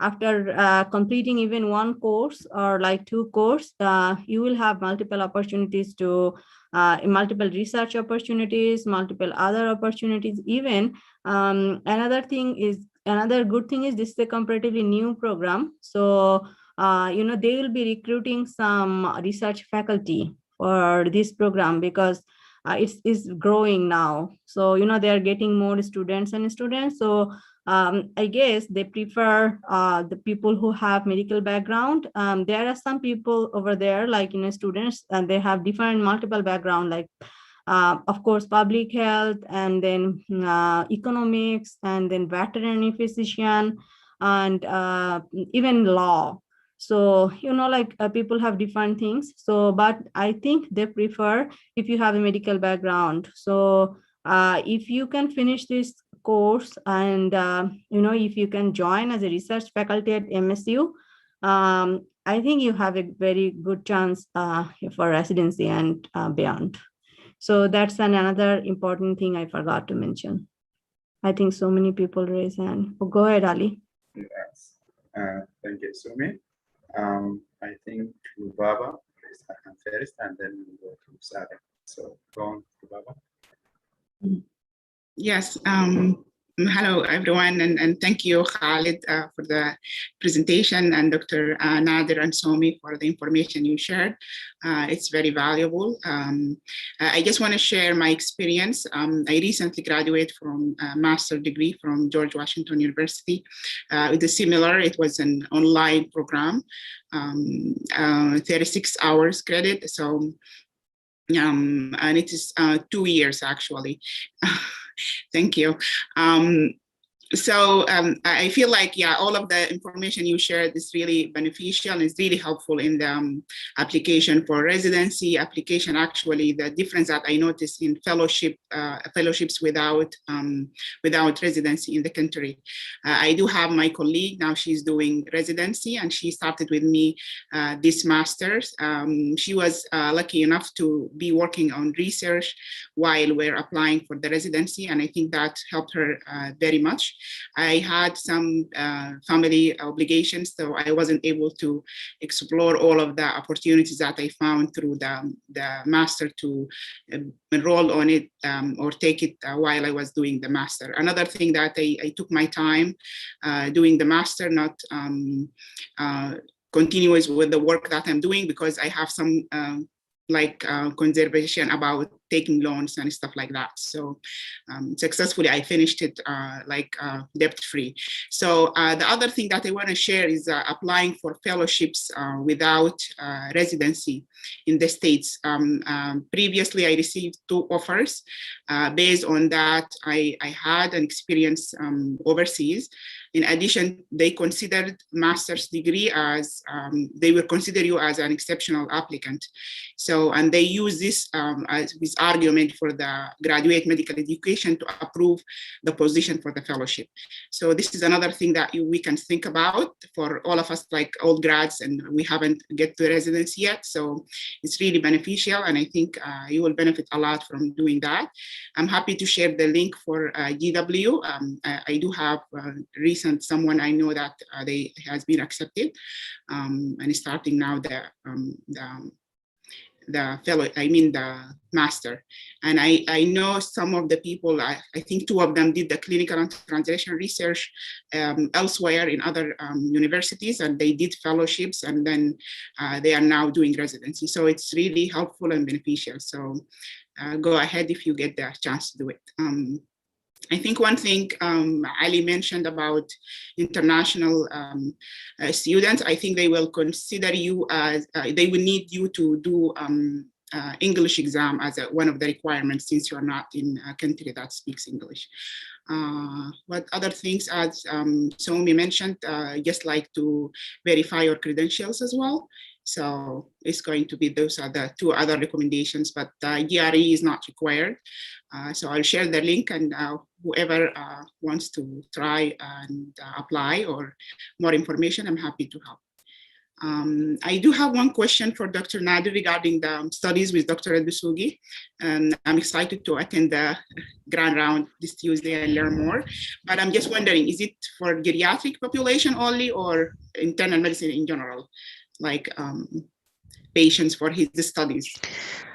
after completing even one course or like 2 courses, you will have multiple opportunities to multiple research opportunities, multiple other opportunities. Even another good thing is this is a comparatively new program. So, they will be recruiting some research faculty for this program because it's growing now. So, they are getting more students and students. So I guess they prefer the people who have medical background. There are some people over there, like, students, and they have different multiple background, like of course, public health, and then economics, and then veterinary physician, and even law. So, like people have different things. So, but I think they prefer if you have a medical background. So, if you can finish this course and, if you can join as a research faculty at MSU, I think you have a very good chance for residency and beyond. So that's another important thing I forgot to mention. I think so many people raise hand. Oh, go ahead, Ali. Yes. Thank you, Sumi. I think Lubaba raised her hand first, and then we'll go to Sarah. So go on, Lubaba. Yes. Hello, everyone, and thank you, Khalid, for the presentation, and Dr. Nader and Somi for the information you shared. It's very valuable. I just want to share my experience. I recently graduated from a master's degree from George Washington University. It is similar. It was an online program, 36 hours credit. So, and it is 2 years actually. Thank you. So I feel like, yeah, all of the information you shared is really beneficial and is really helpful in the application for residency application. Actually, the difference that I noticed in fellowships without residency in the country. I do have my colleague now. She's doing residency, and she started with me this master's. She was lucky enough to be working on research while we're applying for the residency, and I think that helped her very much. I had some family obligations, so I wasn't able to explore all of the opportunities that I found through the master to enroll on it or take it while I was doing the master. Another thing that I took my time doing the master, not continuous with the work that I'm doing, because I have some conservation about taking loans and stuff like that. So successfully, I finished it debt-free. So the other thing that I want to share is applying for fellowships without residency in the States. Previously, I received 2 offers. Based on that, I had an experience overseas. In addition, they considered master's degree as, they will consider you as an exceptional applicant. So, and they use this with argument for the graduate medical education to approve the position for the fellowship. So this is another thing that we can think about for all of us, like old grads, and we haven't get to residency yet. So it's really beneficial, and I think you will benefit a lot from doing that. I'm happy to share the link for GW. I do have someone I know that they has been accepted, and is starting now the master. And I know some of the people, I think 2 of them did the clinical and translation research elsewhere in other universities, and they did fellowships, and then they are now doing residency. So it's really helpful and beneficial. So go ahead if you get the chance to do it. I think one thing Ali mentioned about international students, I think they will consider you as, they will need you to do English exam as one of the requirements, since you're not in a country that speaks English. What other things, as Somi mentioned, just like to verify your credentials as well. So it's going to be, those are the 2 other recommendations, but GRE is not required. So I'll share the link, and whoever wants to try and apply or more information, I'm happy to help. I do have one question for Dr. Nader regarding the studies with Dr. Adbusugi. I'm excited to attend the grand round this Tuesday and learn more, but I'm just wondering, is it for geriatric population only, or internal medicine in general, like patients for his studies?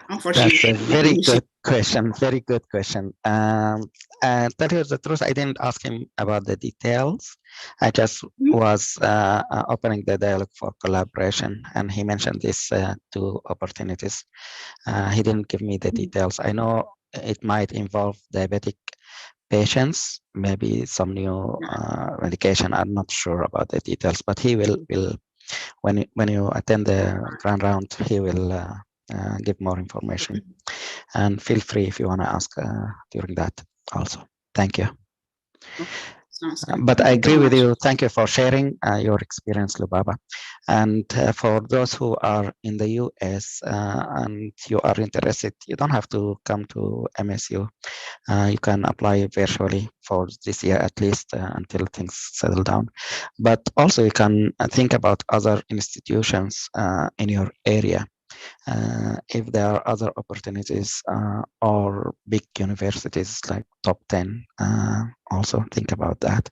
That's a very good question. Very good question. Tell you the truth, I didn't ask him about the details. I just was opening the dialogue for collaboration, and he mentioned these 2 opportunities. He didn't give me the details. I know it might involve diabetic patients, maybe some new medication. I'm not sure about the details, but he will when you attend the grand round, he will give more information. And feel free if you want to ask during that also. Thank you. But I agree with you. Thank you for sharing your experience, Lubaba. And for those who are in the US and you are interested, you don't have to come to MSU. You can apply virtually for this year, at least until things settle down. But also you can think about other institutions in your area. If there are other opportunities or big universities like top 10, also think about that.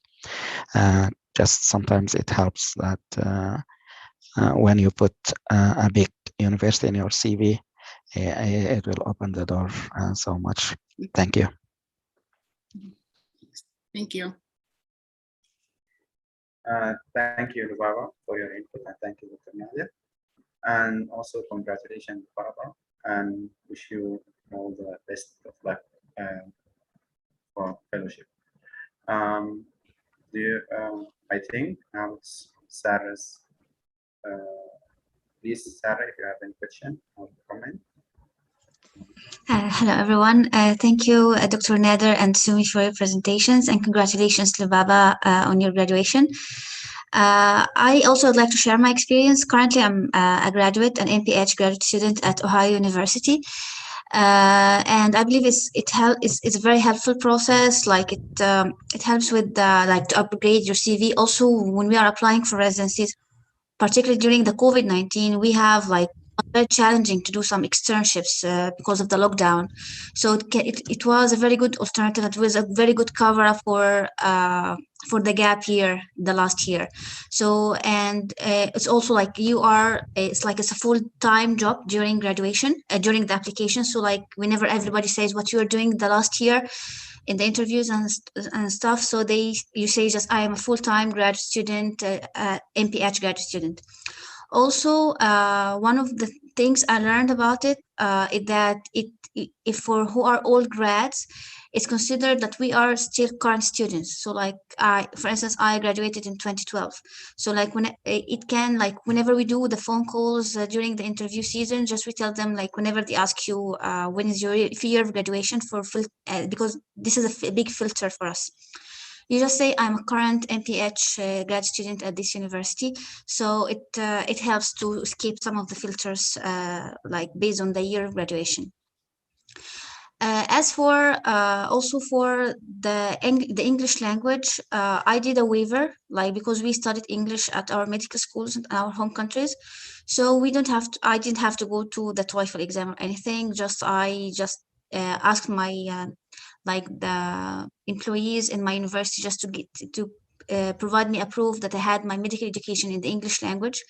Just sometimes it helps that when you put a big university in your CV, it will open the door so much. Thank you. Thank you. Thank you, Lubaba, for your input, and thank you, Dr. Nadia. And also congratulations, Barbara, and wish you all the best of luck for fellowship. I think now it's Sarah's. Please, Sarah, if you have any question or comment. Hello, everyone. Thank you, Dr. Nader and Sumi, for your presentations, and congratulations, Lubaba, on your graduation. I also would like to share my experience. Currently, I'm a graduate, an MPH graduate student at Ohio University. And I believe it's a very helpful process. Like it helps with like to upgrade your CV. Also, when we are applying for residencies, particularly during the COVID-19, we have like very challenging to do some externships because of the lockdown. So it was a very good alternative. It was a very good cover up for the gap year, the last year. So, and it's also like it's a full-time job during graduation, during the application. So like whenever everybody says what you are doing the last year in the interviews and stuff, so you say just, I am a full-time graduate student, MPH graduate student. Also, one of the things I learned about it is that if for who are old grads, it's considered that we are still current students. So like for instance, I graduated in 2012. So like whenever we do the phone calls during the interview season, just we tell them like whenever they ask you when is your year of graduation because this is a big filter for us. You just say, I'm a current MPH grad student at this university. So it helps to escape some of the filters like based on the year of graduation. As for also for the English language, I did a waiver, like because we studied English at our medical schools in our home countries, so we don't have to. I didn't have to go to the TOEFL exam or anything. I just asked my like the employees in my university just to get to provide me a proof that I had my medical education in the English language.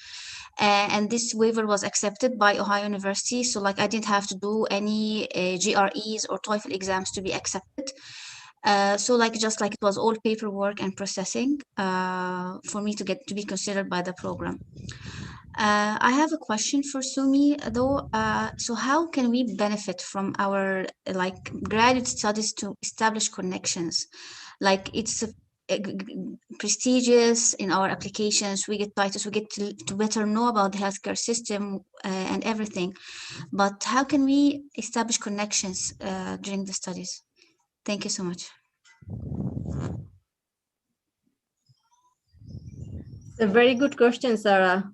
And this waiver was accepted by Ohio University. So like I didn't have to do any GREs or TOEFL exams to be accepted. So like just like it was all paperwork and processing for me to get to be considered by the program. I have a question for Sumi though. So how can we benefit from our like graduate studies to establish connections? Like it's prestigious in our applications. We get titles, we get to better know about the healthcare system and everything. But how can we establish connections during the studies? Thank you so much. A very good question, Sarah.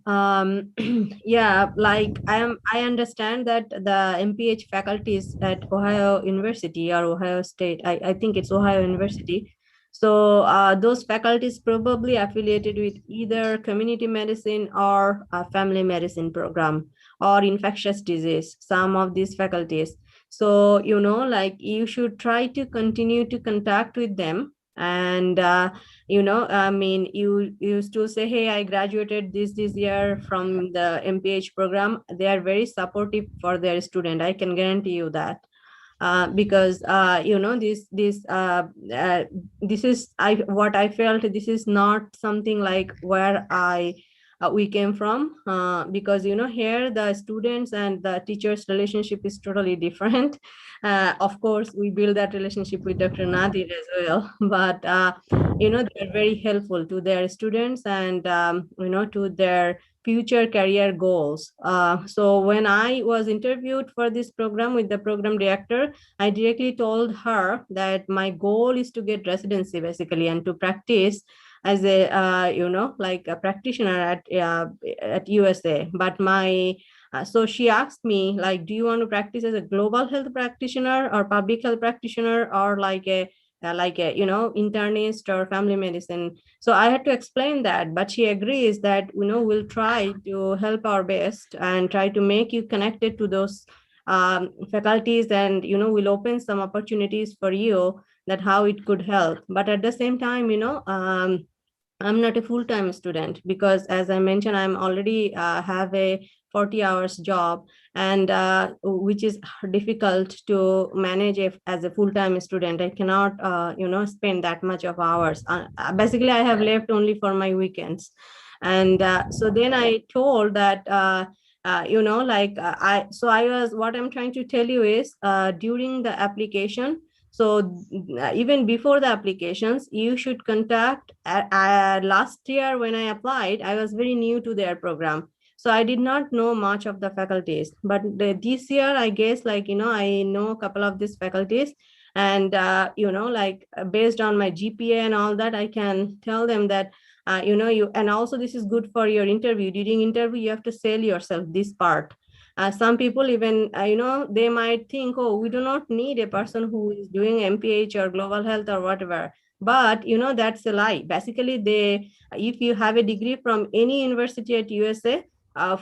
Yeah, like I understand that the MPH faculties at Ohio University or Ohio State, I think it's Ohio University. So those faculties probably affiliated with either community medicine or a family medicine program or infectious disease, some of these faculties. So, you know, like you should try to continue to contact with them. And you know, I mean, you used to say, hey, I graduated this year from the MPH program. They are very supportive for their student, I can guarantee you that. Because you know, this is what I felt. This is not something like where we came from, because you know, here the students and the teachers relationship is totally different. Of course we build that relationship with Dr. Nadir as well, but you know, they're very helpful to their students and you know, to their future career goals. So when I was interviewed for this program with the program director, I directly told her that my goal is to get residency basically and to practice as a you know, like a practitioner at USA. But my so she asked me, like, do you want to practice as a global health practitioner or public health practitioner or like a you know, internist or family medicine? So I had to explain that, but she agrees that, you know, we'll try to help our best and try to make you connected to those faculties, and you know, we'll open some opportunities for you, that how it could help. But at the same time, you know, I'm not a full-time student because, as I mentioned, I'm already have a 40 hours job, and which is difficult to manage as a full-time student. I cannot, you know, spend that much of hours. Basically, I have left only for my weekends. And so then I told that, you know, like what I'm trying to tell you is during the application, so even before the applications, you should contact. Last year when I applied, I was very new to their program, so I did not know much of the faculties. But this year, I guess, like, you know, I know a couple of these faculties, and you know, like based on my GPA and all that, I can tell them that you know, you, and also this is good for your interview. During interview, you have to sell yourself this part. Some people even, you know, they might think, oh, we do not need a person who is doing MPH or global health or whatever. But, you know, that's a lie. Basically, if you have a degree from any university at USA,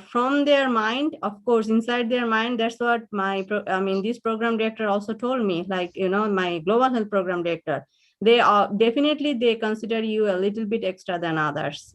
from their mind, of course, inside their mind, that's what this program director also told me, like, you know, my global health program director, they are definitely, they consider you a little bit extra than others.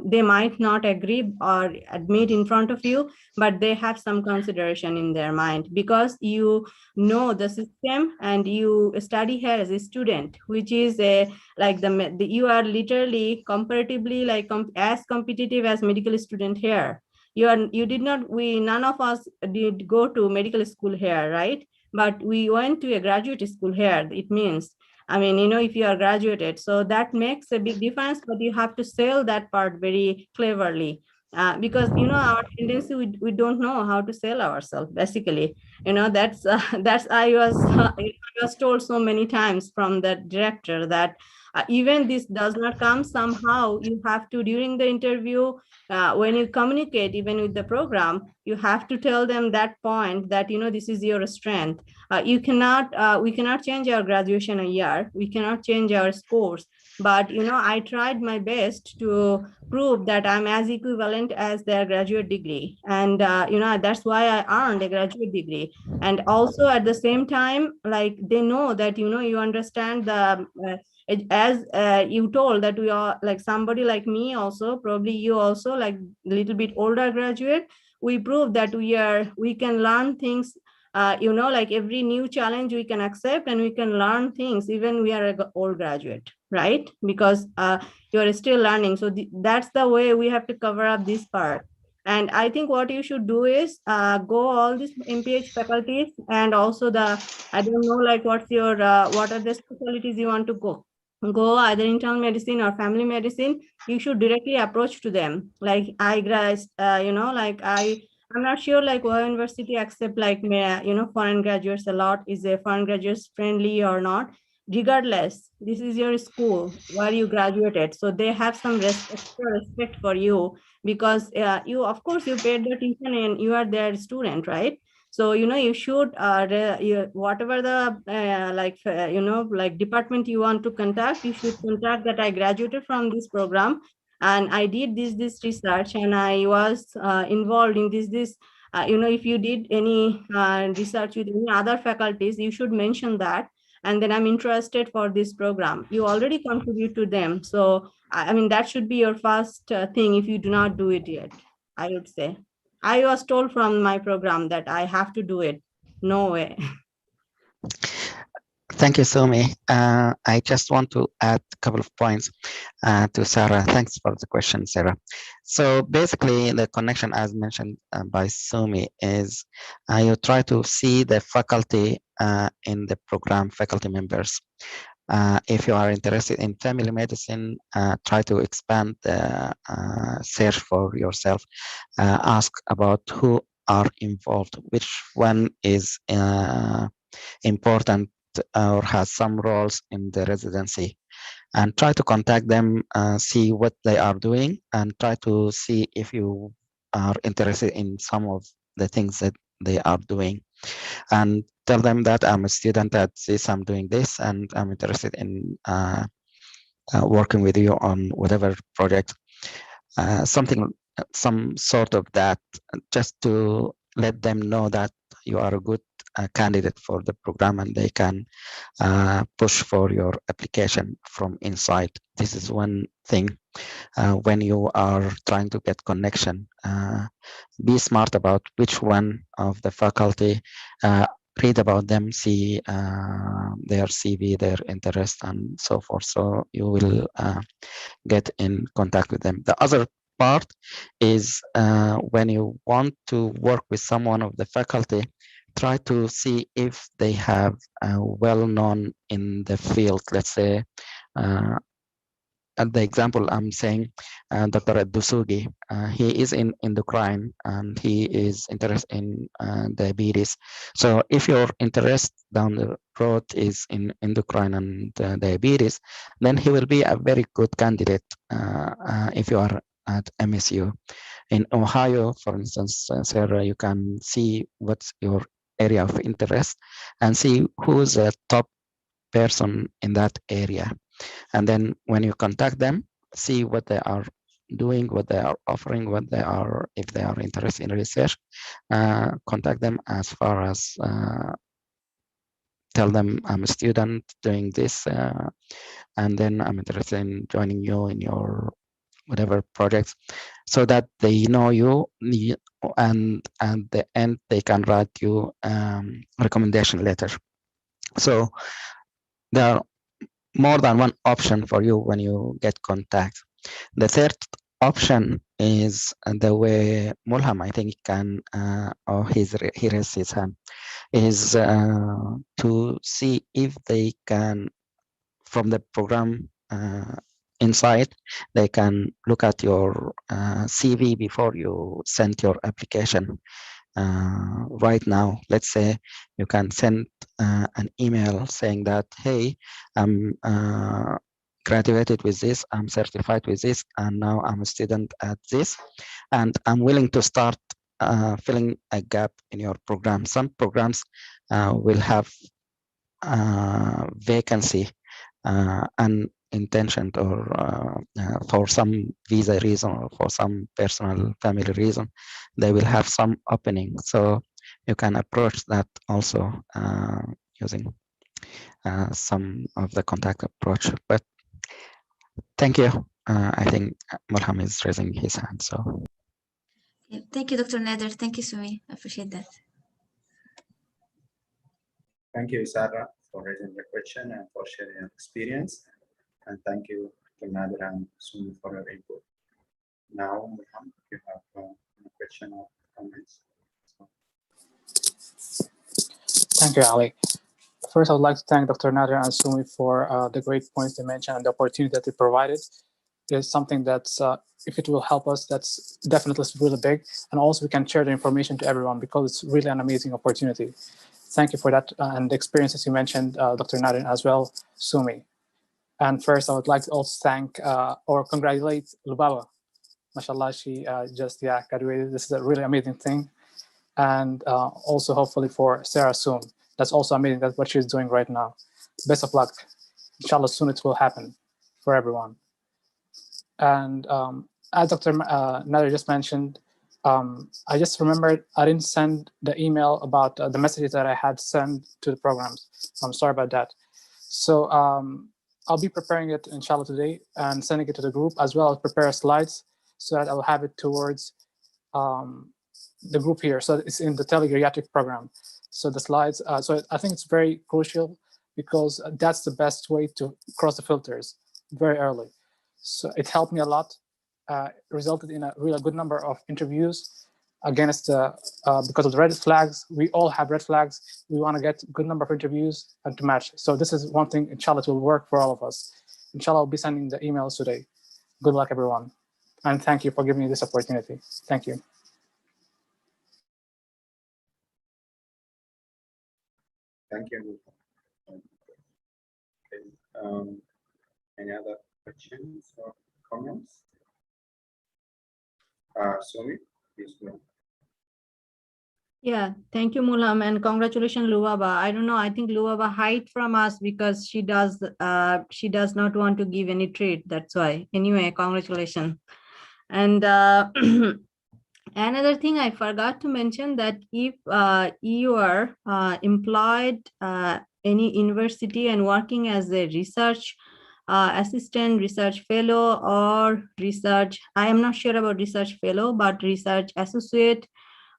They might not agree or admit in front of you, but they have some consideration in their mind because you know the system and you study here as a student, which is you are literally comparatively like as competitive as medical student here. None of us did go to medical school here, right? But we went to a graduate school here. It means, I mean, you know, if you are graduated, so that makes a big difference, but you have to sell that part very cleverly. Because, you know, our tendency, we don't know how to sell ourselves, basically. You know, that's I was told so many times from the director that Even this does not come, somehow you have to, during the interview, when you communicate even with the program, you have to tell them that point that, this is your strength. We cannot change our graduation a year, we cannot change our scores, but I tried my best to prove that I'm as equivalent as their graduate degree, and that's why I earned a graduate degree. And also at the same time, like, they know that you understand the as you told that we are like somebody like me, also probably you also, like little bit older graduate, we prove that we can learn things, like every new challenge we can accept, and we can learn things even we are a old graduate, right? Because you are still learning. So that's the way we have to cover up this part. And I think what you should do is go all these MPH faculties, and also I don't know, like what are the specialties you want to go either internal medicine or family medicine. You should directly approach to them. Like I'm not sure like Ohio University accept like foreign graduates a lot. Is a foreign graduates friendly or not? Regardless, this is your school where you graduated, so they have some respect for you, because you, of course, you paid the tuition and you are their student, right? So you should whatever the like department you want to contact, you should contact that I graduated from this program, and I did this research, and I was involved in this if you did any research with any other faculties, you should mention that. And then I'm interested for this program. You already contribute to them, so I mean that should be your first thing if you do not do it yet, I would say. I was told from my program that I have to do it. No way. Thank you, Sumi. I just want to add a couple of points to Sarah. Thanks for the question, Sarah. So basically, the connection, as mentioned by Sumi, is you try to see the faculty in the program, faculty members. If you are interested in family medicine, try to expand the search for yourself. Ask about who are involved, which one is important or has some roles in the residency, and try to contact them, see what they are doing, and try to see if you are interested in some of the things that they are doing, and tell them that I'm a student at this, I'm doing this, and I'm interested in working with you on whatever project, some sort of that, just to let them know that you are a good candidate for the program, and they can push for your application from inside. This is one thing. When you are trying to get connection, be smart about which one of the faculty, read about them, see their CV, their interest, and so forth. So you will get in contact with them. The other part is when you want to work with someone of the faculty, try to see if they have well known in the field. Let's say, at the example I'm saying, Dr. Dusugi, he is in endocrine and he is interested in diabetes. So if your interest down the road is in endocrine and diabetes, then he will be a very good candidate if you are at MSU. In Ohio, for instance, Sarah, you can see what's your area of interest and see who's a top person in that area. And then when you contact them, see what they are doing, what they are offering, what they are, if they are interested in research, contact them as far as tell them I'm a student doing this, and then I'm interested in joining you in your whatever projects, so that they know you, and at the end they can write you recommendation letter. So there are more than one option for you when you get contact. The third option is the way Mulham, I think, can, or he raised his hand, is to see if they can, from the program inside, they can look at your CV before you send your application. Right now, let's say you can send an email saying that, hey, I'm graduated with this, I'm certified with this, and now I'm a student at this, and I'm willing to start filling a gap in your program. Some programs will have vacancy unintentioned or for some visa reason or for some personal family reason, they will have some opening. So you can approach that also using some of the contact approach. But thank you. I think Mulham is raising his hand. So Thank you, Dr. Nader. Thank you, Sumi. I appreciate that. Thank you, Sarah, for raising the question and for sharing your experience. And thank you to Nader and Sumi for your input. Now, Mulham, you have a question or comments. Thank you, Ali. First, I would like to thank Dr. Nader and Sumi for the great points they mentioned and the opportunity that they provided. Is something that's, if it will help us, that's definitely really big. And also we can share the information to everyone because it's really an amazing opportunity. Thank you for that and the experiences you mentioned, Dr. Nader, as well, Sumi. And first, I would like to also thank or congratulate Lubaba. Mashallah, she just graduated. This is a really amazing thing. And also hopefully for Sarah soon. That's also amazing. That's what she's doing right now. Best of luck. Inshallah, soon it will happen for everyone. And as Dr. Nader just mentioned, I just remembered I didn't send the email about the messages that I had sent to the programs. I'm sorry about that. So I'll be preparing it, inshallah, today and sending it to the group, as well as prepare slides so that I'll have it towards the group here. So it's in the Telegeriatric program. So the slides, so I think it's very crucial because that's the best way to cross the filters very early. So it helped me a lot. Resulted in a really good number of interviews against because of the red flags. We all have red flags. We want to get a good number of interviews and to match. So this is one thing, inshallah, it will work for all of us. Inshallah, I'll be sending the emails today. Good luck, everyone. And thank you for giving me this opportunity. Thank you. Thank you. Okay. Any other questions or comments? Sumi, please go. Yeah, thank you, Mulham, and congratulations, Luaba. I don't know. I think Luaba hide from us because she does not want to give any treat. That's why. Anyway, congratulations. And another thing I forgot to mention that if you are employed any university and working as a research assistant, research fellow, or research, I am not sure about research fellow, but research associate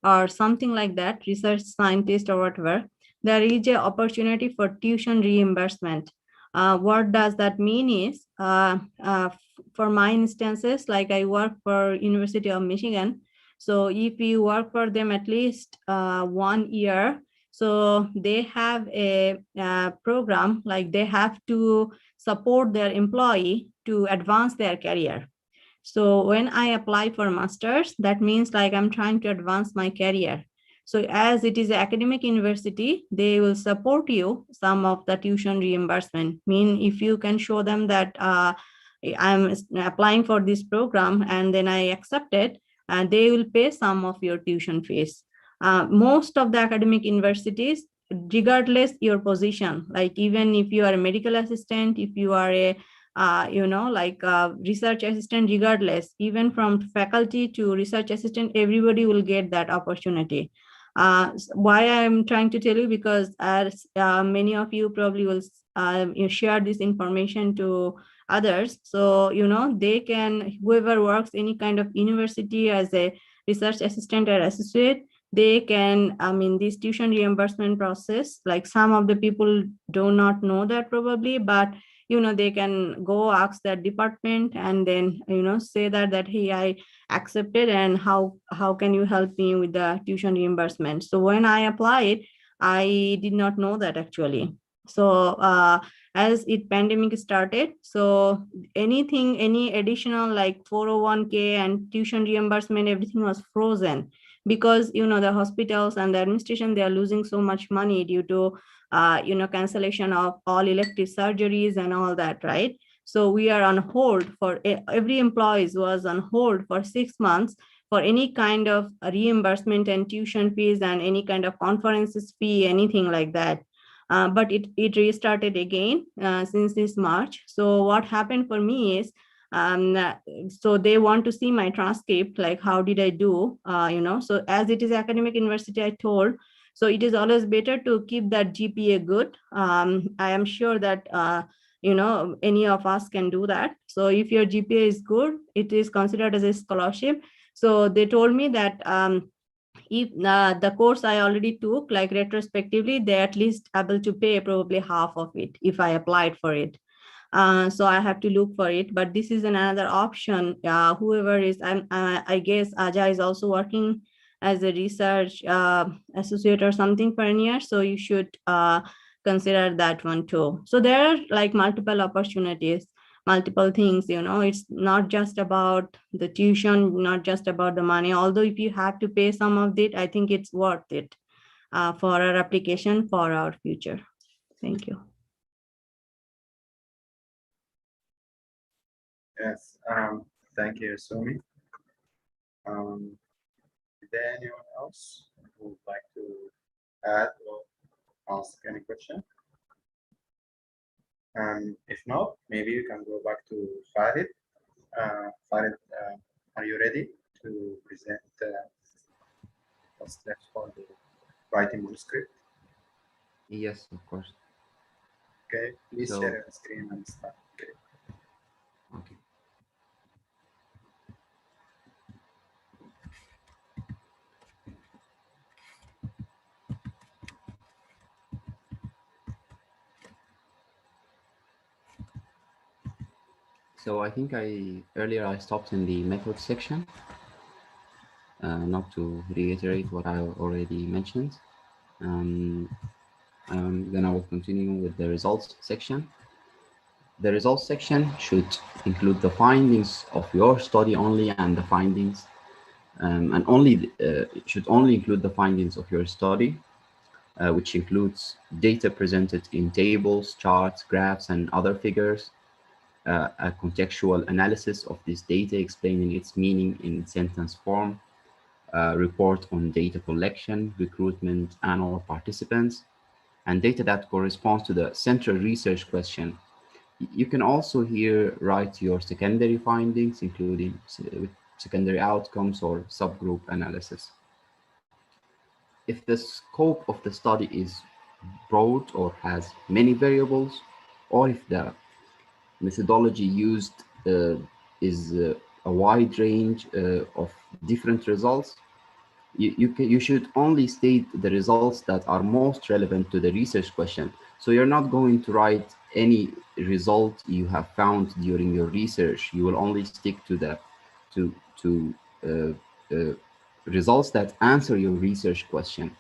or something like that, research scientist or whatever, there is an opportunity for tuition reimbursement. What does that mean is, for my instances, like I work for University of Michigan. So if you work for them at least 1 year, so they have a program, like they have to support their employee to advance their career. So when I apply for master's, that means like I'm trying to advance my career. So as it is an academic university, they will support you some of the tuition reimbursement. Mean if you can show them that I'm applying for this program and then I accept it, and they will pay some of your tuition fees. Most of the academic universities, regardless your position, like even if you are a medical assistant, if you are a research assistant, regardless, even from faculty to research assistant, everybody will get that opportunity. Why I'm trying to tell you, because as many of you probably will share this information to others, so they can, whoever works any kind of university as a research assistant or associate, they can, this tuition reimbursement process, like some of the people do not know that probably, but they can go ask their department and then say that hey, I accepted, and how can you help me with the tuition reimbursement. So when I applied, I did not know that actually. So as it pandemic started, so any additional like 401k and tuition reimbursement, everything was frozen, because the hospitals and the administration, they are losing so much money due to cancellation of all elective surgeries and all that, right? So we are on hold for every employee was on hold for 6 months for any kind of reimbursement and tuition fees and any kind of conferences fee, anything like that. But it restarted again since this March. So what happened for me is, so they want to see my transcript, like how did I do, so as it is academic university, I told, so it is always better to keep that GPA good. I am sure that, any of us can do that. So if your GPA is good, it is considered as a scholarship. So they told me that if the course I already took, like retrospectively, they at least able to pay probably half of it if I applied for it. So I have to look for it, but this is another option. Whoever is, I guess Aja is also working as a research associate or something for a year, so you should consider that one too. So there are like multiple opportunities, multiple things, it's not just about the tuition, not just about the money, although if you have to pay some of it, I think it's worth it for our application for our future. Thank you. Yes, thank you, Sumi. Is there anyone else who would like to add or ask any question? If not, maybe you can go back to Farid. Farid, are you ready to present the steps for the writing manuscript? Yes, of course. Okay, please So- share your screen and start. Okay. Okay. So I think earlier I stopped in the method section, not to reiterate what I already mentioned. Then I will continue with the results section. The results section should include the findings of your study only, and the findings, and only it should only include the findings of your study, which includes data presented in tables, charts, graphs, and other figures, a contextual analysis of this data explaining its meaning in sentence form, a report on data collection, recruitment, and/or participants, and data that corresponds to the central research question. You can also here write your secondary findings, including secondary outcomes or subgroup analysis. If the scope of the study is broad or has many variables, or if the methodology used is a wide range of different results, you should only state the results that are most relevant to the research question. So you're not going to write any result you have found during your research. You will only stick to the results that answer your research question.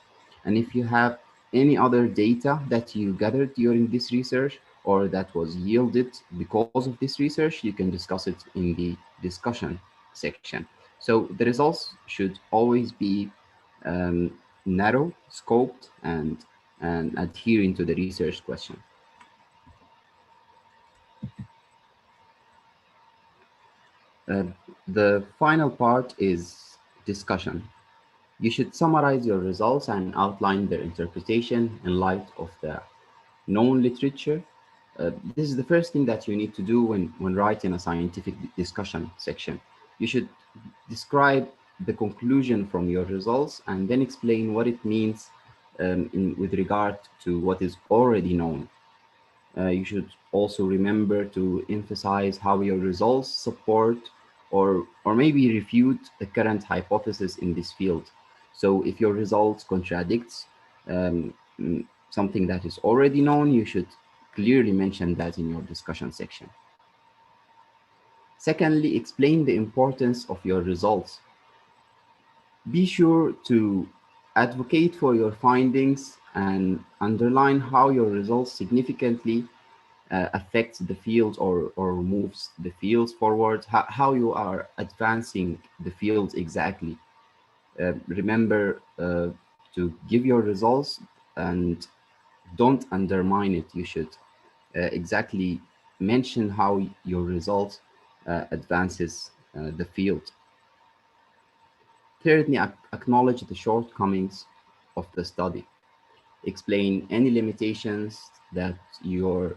And if you have any other data that you gathered during this research or that was yielded because of this research, you can discuss it in the discussion section. So the results should always be narrow, scoped, and adhering to the research question. The final part is discussion. You should summarize your results and outline their interpretation in light of the known literature. This is the first thing that you need to do when writing a scientific discussion section. You should describe the conclusion from your results and then explain what it means with regard to what is already known. You should also remember to emphasize how your results support or maybe refute the current hypothesis in this field. So if your results contradicts something that is already known, you should clearly mention that in your discussion section. Secondly, explain the importance of your results. Be sure to advocate for your findings and underline how your results significantly affects the field or moves the fields forward, how you are advancing the field exactly. Remember to give your results and don't undermine it. You should exactly mention how your results advances the field. Thirdly, acknowledge the shortcomings of the study. Explain any limitations that your,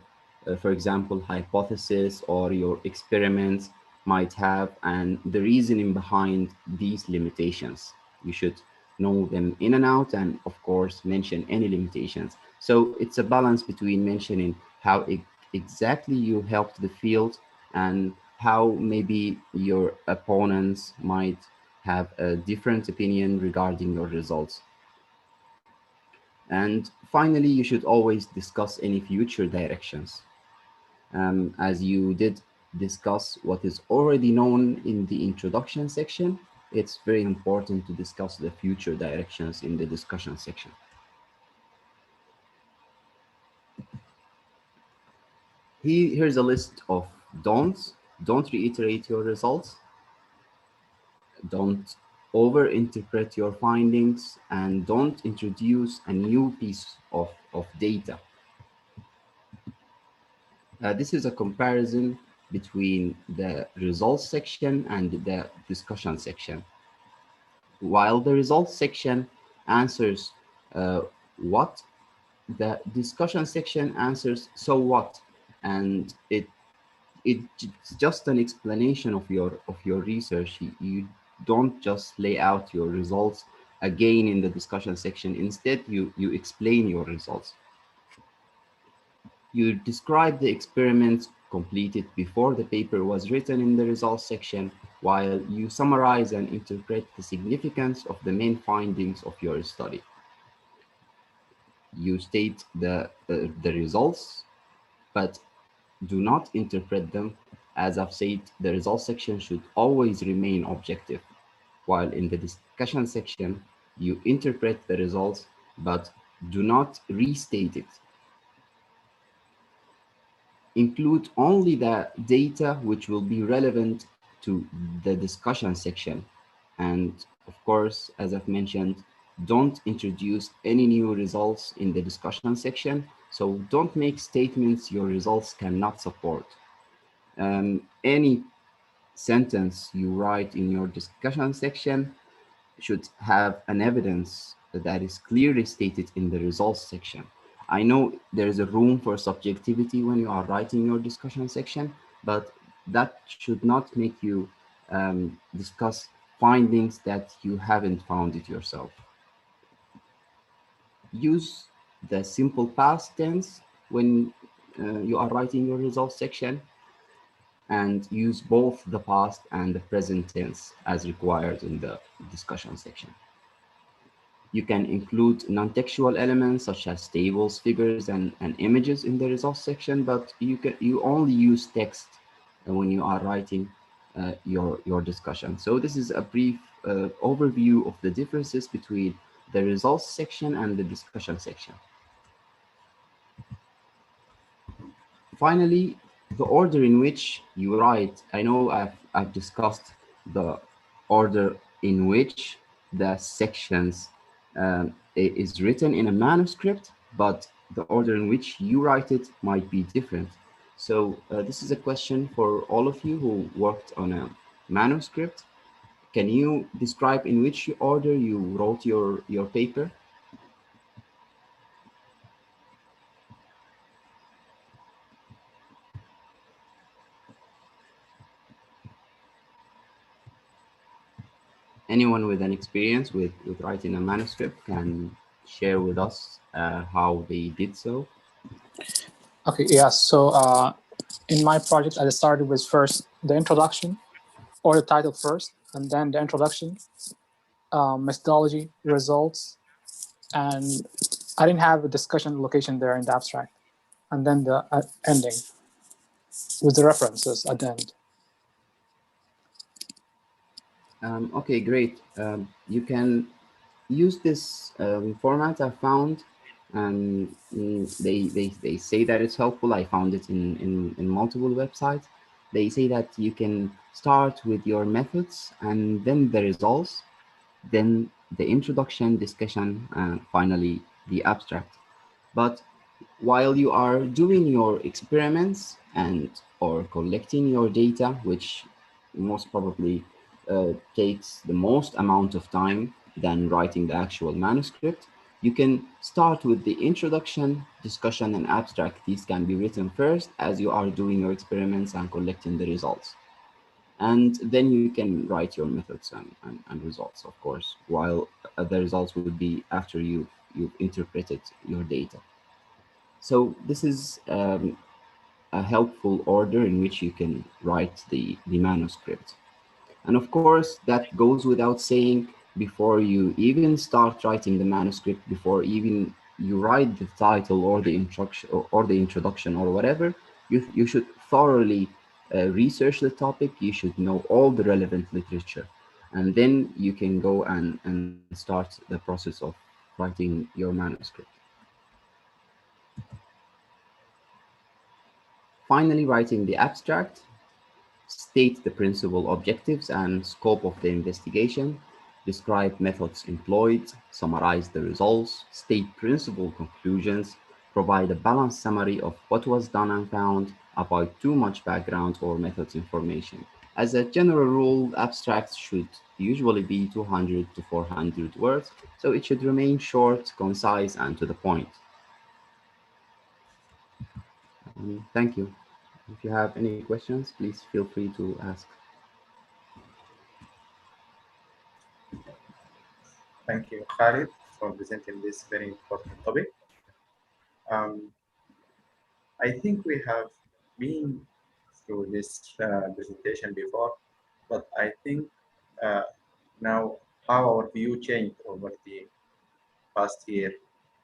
for example, hypothesis or your experiments might have, and the reasoning behind these limitations. You should know them in and out, and of course, mention any limitations. So it's a balance between mentioning how exactly you helped the field and how maybe your opponents might have a different opinion regarding your results. And finally, you should always discuss any future directions. As you did discuss what is already known in the introduction section, it's very important to discuss the future directions in the discussion section. Here's a list of don'ts. Don't reiterate your results. Don't overinterpret your findings, and don't introduce a new piece of data. This is a comparison between the results section and the discussion section. While the results section answers what, the discussion section answers so what, and it's just an explanation of your research. You don't just lay out your results again in the discussion section. Instead, you explain your results. You describe the experiments completed before the paper was written in the results section, while you summarize and interpret the significance of the main findings of your study. You state the results, but do not interpret them. As I've said, the results section should always remain objective, while in the discussion section, you interpret the results, but do not restate it. Include only the data which will be relevant to the discussion section. And of course, as I've mentioned, don't introduce any new results in the discussion section. So don't make statements your results cannot support. Any sentence you write in your discussion section should have an evidence that is clearly stated in the results section. I know there is a room for subjectivity when you are writing your discussion section, but that should not make you discuss findings that you haven't found it yourself. Use the simple past tense when you are writing your results section, and use both the past and the present tense as required in the discussion section. You can include non-textual elements such as tables, figures, and images in the results section, but you only use text when you are writing your discussion. So this is a brief overview of the differences between the results section and the discussion section. Finally, the order in which you write. I know I've discussed the order in which the sections is written in a manuscript, but the order in which you write it might be different. So this is a question for all of you who worked on a manuscript. Can you describe in which order you wrote your paper? Anyone with an experience with writing a manuscript can share with us how they did so. Okay, yeah. So in my project, I started with first the introduction or the title first, and then the introduction, methodology, results, and I didn't have a discussion location there in the abstract, and then the ending with the references at the end. Okay, great. You can use this format I found, and they say that it's helpful. I found it in multiple websites. They say that you can start with your methods and then the results, then the introduction, discussion, and finally the abstract. But while you are doing your experiments and or collecting your data, which most probably takes the most amount of time than writing the actual manuscript, you can start with the introduction, discussion, and abstract. These can be written first as you are doing your experiments and collecting the results. And then you can write your methods and results, of course, while the results would be after you've interpreted your data. So this is a helpful order in which you can write the manuscript. And of course, that goes without saying, before you even start writing the manuscript, before even you write the title or the introduction or the introduction or whatever, you should thoroughly research the topic. You should know all the relevant literature. And then you can go and start the process of writing your manuscript. Finally, writing the abstract. State the principal objectives and scope of the investigation, describe methods employed, summarize the results, state principal conclusions, provide a balanced summary of what was done and found, avoid too much background or methods information. As a general rule, abstracts should usually be 200 to 400 words, so it should remain short, concise, and to the point. Thank you. If you have any questions, please feel free to ask. Thank you, Khalid, for presenting this very important topic. Um, I think we have been through this presentation before, but I think uh, now how our view changed over the past year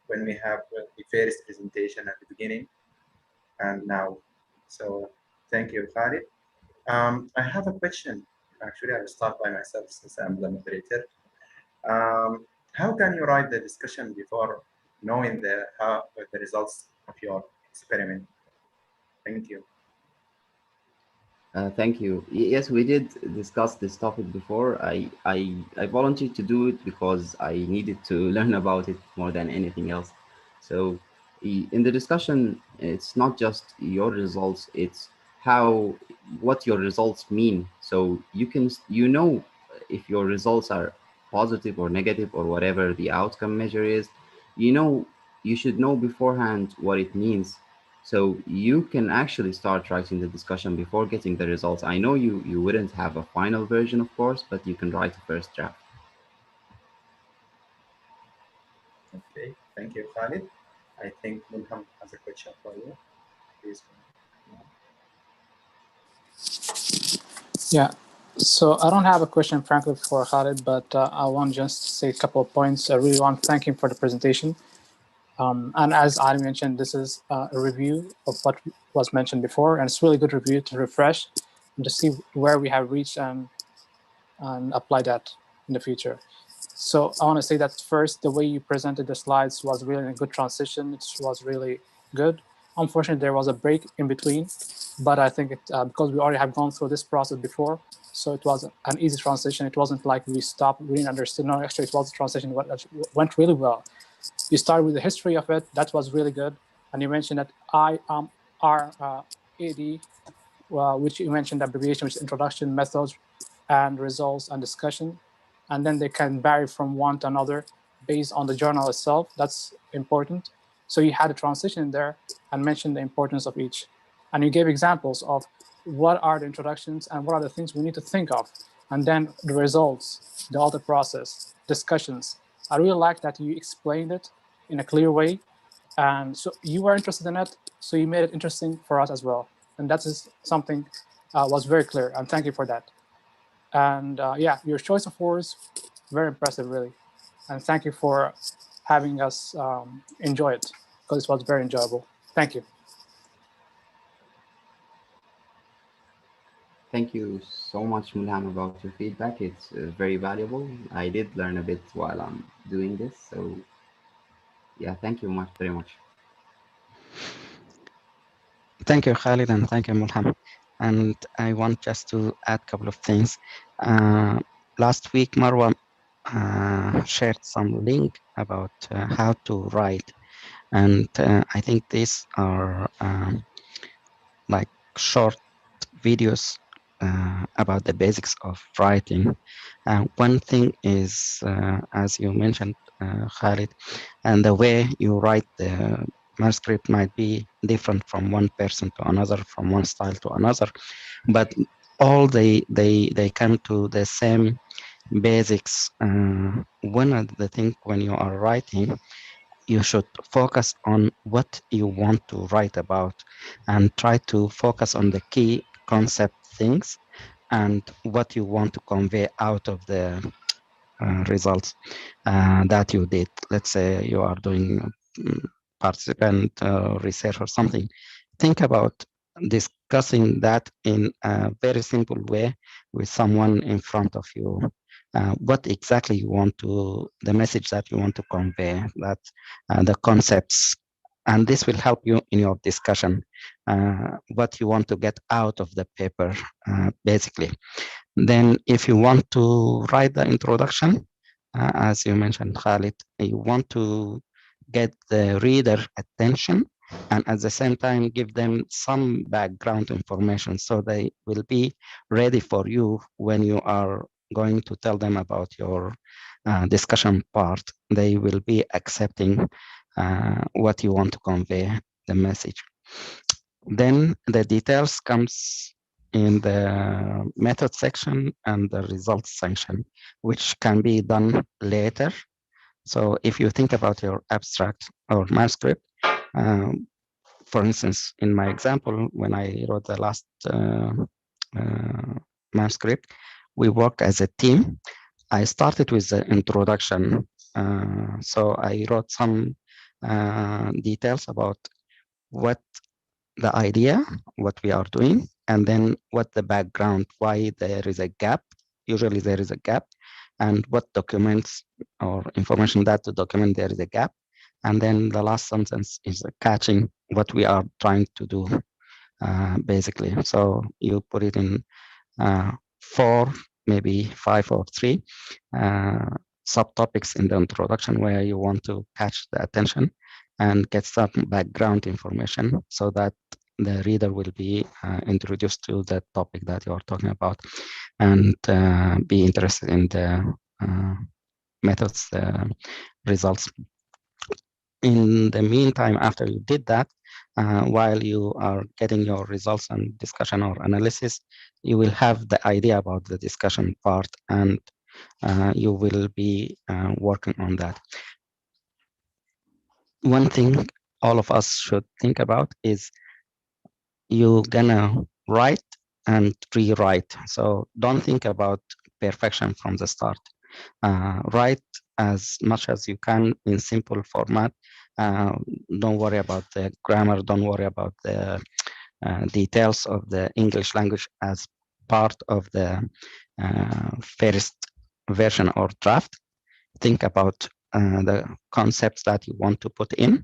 when we have the first presentation at the beginning and now. So thank you, Khalid. I have a question. Actually, I'll start by myself since I'm the moderator. How can you write the discussion before knowing the results of your experiment? Thank you. Thank you. Yes, we did discuss this topic before. I volunteered to do it because I needed to learn about it more than anything else. So in the discussion, it's not just your results, it's how what your results mean. So you know if your results are positive or negative or whatever the outcome measure is, you know you should know beforehand what it means, so you can actually start writing the discussion before getting the results. I know you wouldn't have a final version, of course, but you can write a first draft. Okay, thank you, Khalid. I think Mulham has a question for you. Please. Yeah. So I don't have a question, frankly, for Khalid, but I want just to say a couple of points. I really want to thank him for the presentation. And as Ali mentioned, this is a review of what was mentioned before, and it's a really good review to refresh and to see where we have reached and apply that in the future. So I want to say that first, the way you presented the slides was really a good transition. It was really good. Unfortunately, there was a break in between, but I think because we already have gone through this process before, so it was an easy transition. It wasn't like we stopped, we didn't understand. No, actually, it was a transition that went really well. You started with the history of it. That was really good. And you mentioned that IRAD, which you mentioned the abbreviation, which is introduction, methods, and results and discussion. And then they can vary from one to another based on the journal itself. That's important. So you had a transition there and mentioned the importance of each. And you gave examples of what are the introductions and what are the things we need to think of. And then the results, the author process, discussions. I really like that you explained it in a clear way. And so you were interested in it, so you made it interesting for us as well. And that is something was very clear. And thank you for that. And yeah, your choice of words, very impressive, really. And thank you for having us enjoy it, because it was very enjoyable. Thank you. Thank you so much, Mulham, about your feedback. It's very valuable. I did learn a bit while I'm doing this. So yeah, thank you very much. Thank you, Khalid, and thank you, Mulham. And I want just to add a couple of things. Last week, Marwa shared some link about how to write And I think these are like short videos about the basics of writing. One thing is, as you mentioned, Khalid, and the way you write the manuscript might be different from one person to another, from one style to another, but all they come to the same basics. One of the things when you are writing, you should focus on what you want to write about and try to focus on the key concept things and what you want to convey out of the results that you did. Let's say you are doing participant research or something. Think about discussing that in a very simple way with someone in front of you. What exactly you want to, the message that you want to convey, that the concepts, and this will help you in your discussion, what you want to get out of the paper, basically. Then if you want to write the introduction, as you mentioned, Khalid, you want to get the reader attention and at the same time give them some background information so they will be ready for you when you are going to tell them about your discussion part. They will be accepting what you want to convey, the message. Then the details comes in the method section and the results section, which can be done later. So if you think about your abstract or manuscript, for instance, in my example, when I wrote the last manuscript, we worked as a team. I started with the introduction. So I wrote some details about what the idea, what we are doing, and then what the background, why there is a gap. Usually there is a gap, and what documents or information that to document there is a gap. And then the last sentence is catching what we are trying to do, basically. So you put it in 4, maybe 5 or 3 subtopics in the introduction where you want to catch the attention and get some background information so that the reader will be introduced to the topic that you are talking about and be interested in the methods, results. In the meantime, after you did that, while you are getting your results and discussion or analysis, you will have the idea about the discussion part and you will be working on that. One thing all of us should think about is you're gonna write and rewrite. So don't think about perfection from the start. Write as much as you can in simple format. Don't worry about the grammar, don't worry about the details of the English language as part of the first version or draft. Think about the concepts that you want to put in,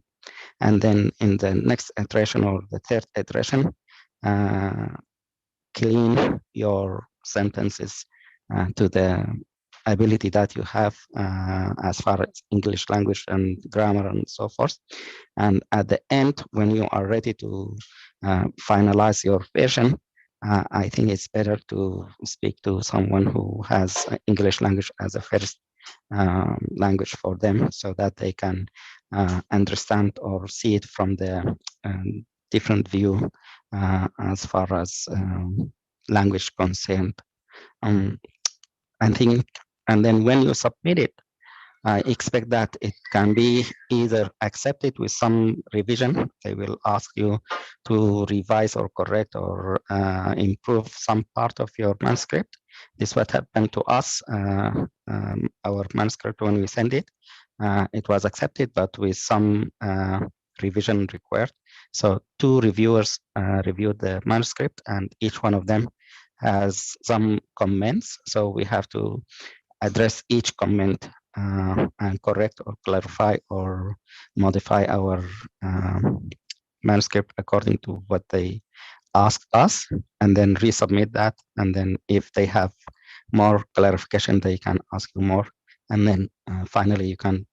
and then in the next iteration or the third iteration, clean your sentences to the ability that you have as far as English language and grammar and so forth. And at the end, when you are ready to finalize your version, I think it's better to speak to someone who has English language as a first language for them so that they can understand or see it from the different view as far as language concerned. I think, and then when you submit it, I expect that it can be either accepted with some revision. They will ask you to revise or correct or improve some part of your manuscript. This is what happened to us. Our manuscript, when we send it, it was accepted, but with some revision required. So 2 reviewers reviewed the manuscript, and each one of them has some comments. So we have to address each comment and correct or clarify or modify our manuscript according to what they asked us, and then resubmit that. And then if they have more clarification, they can ask you more. And then finally, you can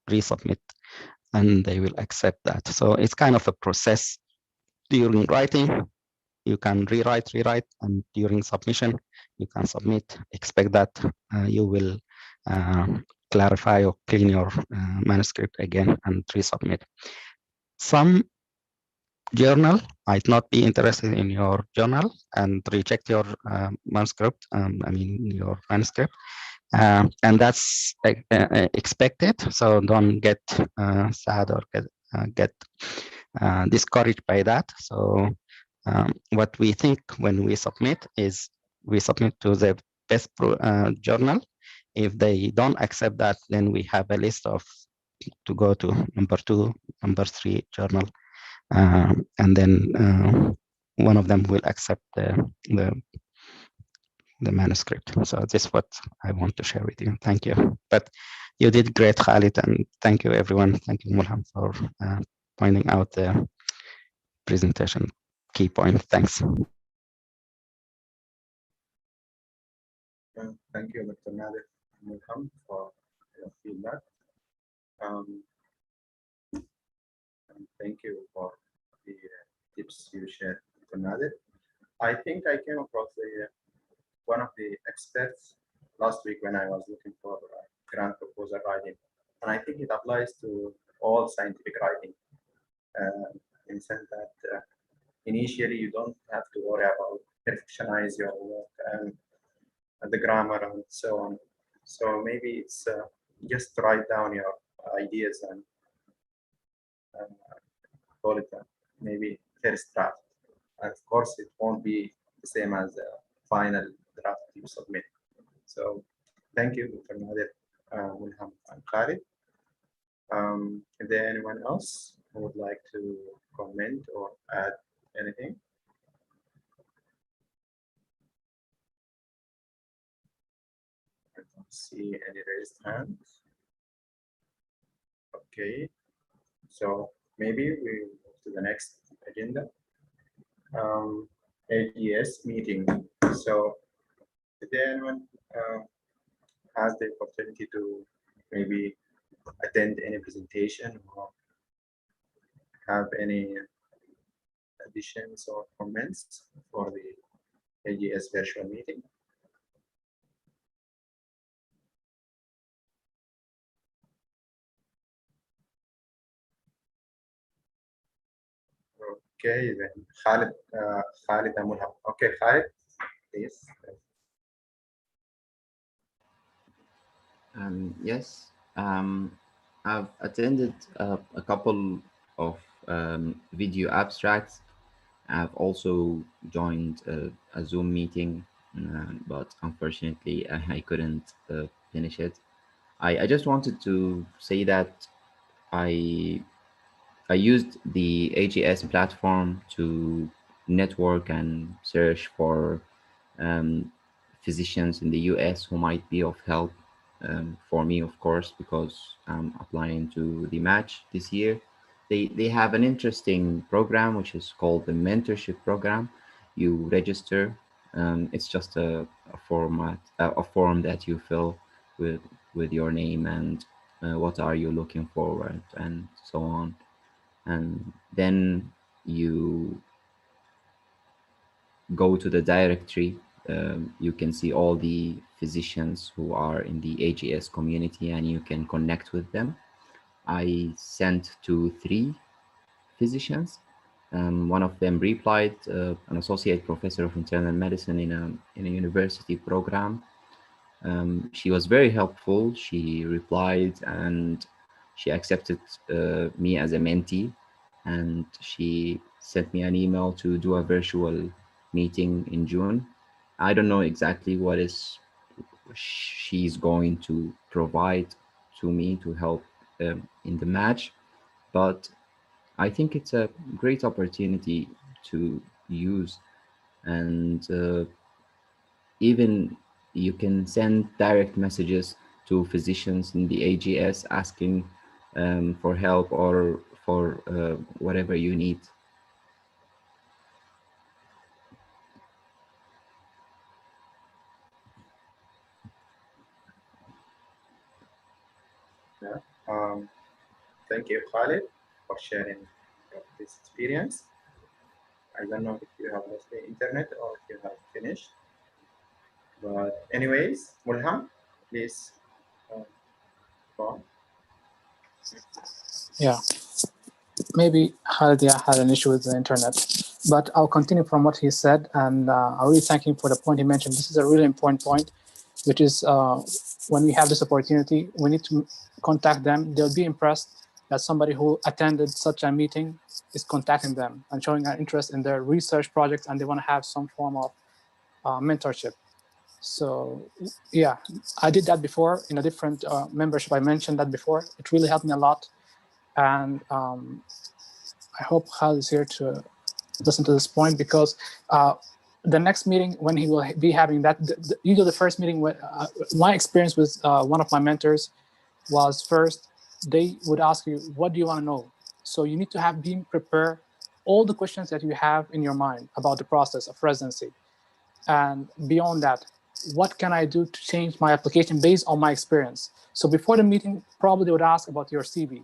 resubmit and they will accept that. So it's kind of a process. During writing, you can rewrite, and during submission, you can submit. Expect that you will clarify or clean your manuscript again and resubmit. Some journal might not be interested in your journal and reject your manuscript, your manuscript. And that's expected. So don't get sad or get discouraged by that. So what we think when we submit is we submit to the best journal. If they don't accept that, then we have a list of to go to number 2, number 3 journal, and then one of them will accept the manuscript. So this is what I want to share with you. Thank you. But you did great, Khalid, and thank you, everyone. Thank you, Mulham, for pointing out the presentation key point. Thanks. Thank you, Dr. Nader and Mulham, for your feedback. And thank you for the tips you shared, Dr. Nader. I think I came across one of the experts last week when I was looking for grant proposal writing, and I think it applies to all scientific writing, in the sense that initially you don't have to worry about perfectionize your work and the grammar and so on. So maybe it's just write down your ideas and call it maybe first draft. And of course, it won't be the same as the final draft you submit. So thank you, Dr. Nader, Wilham, and Khalid. Is there anyone else who would like to comment or add anything? I don't see any raised hands. Okay, so maybe we move to the next agenda. AGS meeting. So if anyone has the opportunity to maybe attend any presentation or have any additions or comments for the AGS virtual meeting? Okay, then Khalid Amulham. Okay, Khalid, please. Yes, I've attended a couple of video abstracts. I've also joined a Zoom meeting, but unfortunately I couldn't finish it. I just wanted to say that I I used the AGS platform to network and search for um, physicians in the US who might be of help for me, of course, because I'm applying to the match this year. They have an interesting program which is called the mentorship program. You register. It's just a format, a form that you fill with your name and what are you looking forward and so on, and then you go to the directory. You can see all the physicians who are in the AGS community and you can connect with them. I sent to 3 physicians. One of them replied, an associate professor of internal medicine in a university program. She was very helpful. She replied and she accepted me as a mentee, and she sent me an email to do a virtual meeting in June. I don't know exactly what is she's going to provide to me to help in the match, but I think it's a great opportunity to use, and even you can send direct messages to physicians in the AGS asking for help or for whatever you need. Yeah. thank you, Khalid, for sharing this experience. I don't know if you have lost the internet or if you have finished. But anyways, Mulham, please go on. Yeah, maybe Khalid had an issue with the internet, but I'll continue from what he said, and I really thank him for the point he mentioned. This is a really important point, which is when we have this opportunity, we need to contact them. They'll be impressed that somebody who attended such a meeting is contacting them and showing an interest in their research projects, and they want to have some form of mentorship. So yeah, I did that before in a different membership. I mentioned that before. It really helped me a lot, and I hope Khalid is here to listen to this point, because the next meeting when he will be having that, usually the first meeting, my experience with one of my mentors was, first they would ask you, what do you want to know? So you need to have been prepared all the questions that you have in your mind about the process of residency. And beyond that, what can I do to change my application based on my experience? So before the meeting, probably they would ask about your CV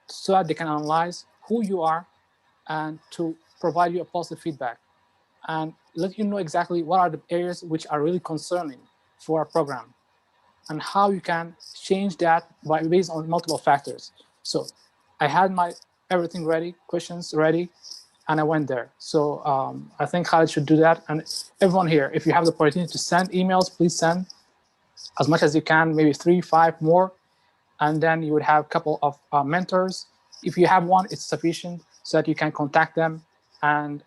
so that they can analyze who you are and to provide you a positive feedback and let you know exactly what are the areas which are really concerning for our program and how you can change that based on multiple factors. So I had my everything ready, questions ready, and I went there. So I think Khalid should do that. And everyone here, if you have the opportunity to send emails, please send as much as you can, maybe 3, 5 more. And then you would have a couple of mentors. If you have one, it's sufficient so that you can contact them. And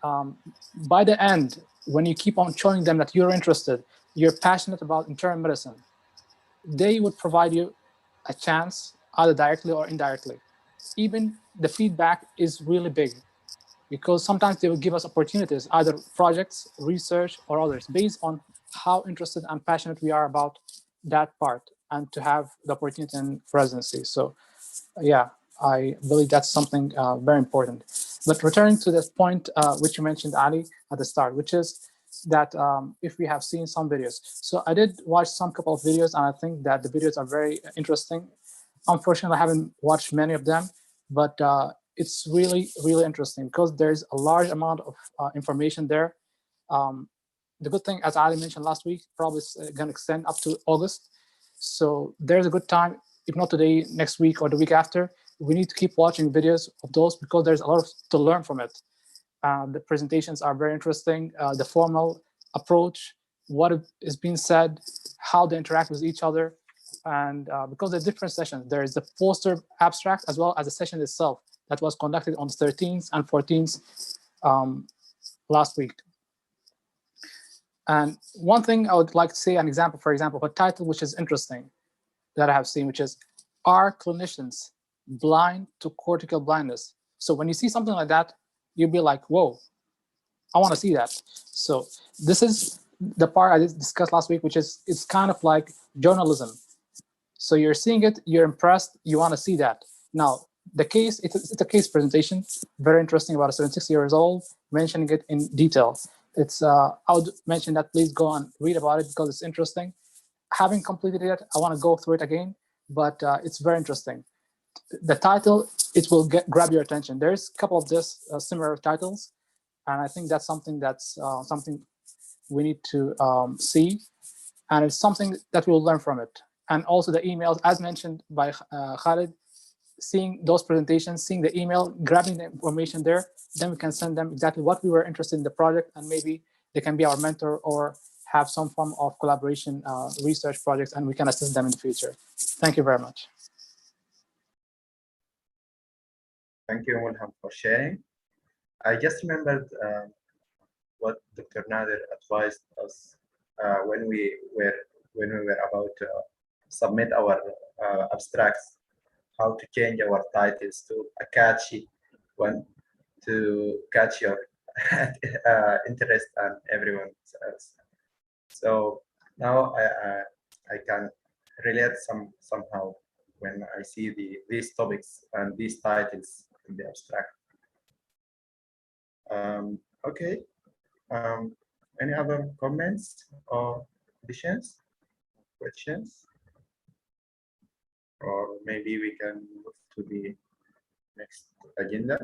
by the end, when you keep on showing them that you're interested, you're passionate about internal medicine, they would provide you a chance, either directly or indirectly. Even the feedback is really big, because sometimes they will give us opportunities, either projects, research, or others, based on how interested and passionate we are about that part, and to have the opportunity in residency. So yeah, I believe that's something very important. But returning to this point, which you mentioned, Ali, at the start, which is that if we have seen some videos. So I did watch some couple of videos, and I think that the videos are very interesting. Unfortunately, I haven't watched many of them, but it's really, really interesting because there's a large amount of information there. The good thing, as Ali mentioned last week, probably is going to extend up to August. So there's a good time, if not today, next week or the week after. We need to keep watching videos of those because there's a lot to learn from it. The presentations are very interesting. The formal approach, what is being said, how they interact with each other. And because there are different sessions, there is the poster abstract as well as the session itself that was conducted on the 13th and 14th last week. And one thing I would like to say, an example, for example, a title which is interesting that I have seen, which is, are clinicians blind to cortical blindness? So when you see something like that, you'll be like, whoa, I want to see that. So this is the part I discussed last week, which is, it's kind of like journalism. So you're seeing it, you're impressed, you want to see that. Now, the case, it's a case presentation, very interesting, about a 76 years old, mentioning it in detail. It's, I would mention that please go and read about it because it's interesting. Having completed it, I want to go through it again, but it's very interesting. The title, it will grab your attention. There's a couple of this similar titles, and I think that's something something we need to see, and it's something that we'll learn from it. And also the emails, as mentioned by Khalid, seeing those presentations, seeing the email, grabbing the information there, then we can send them exactly what we were interested in the project, and maybe they can be our mentor or have some form of collaboration research projects, and we can assist them in the future. Thank you very much. Thank you, Mulham, for sharing. I just remembered what Dr. Nader advised us when we were about to submit our abstracts, how to change our titles to a catchy one to catch your interest and everyone else. So now I can relate somehow when I see these topics and these titles in the abstract. Okay. Any other comments or additions, questions? Or maybe we can move to the next agenda.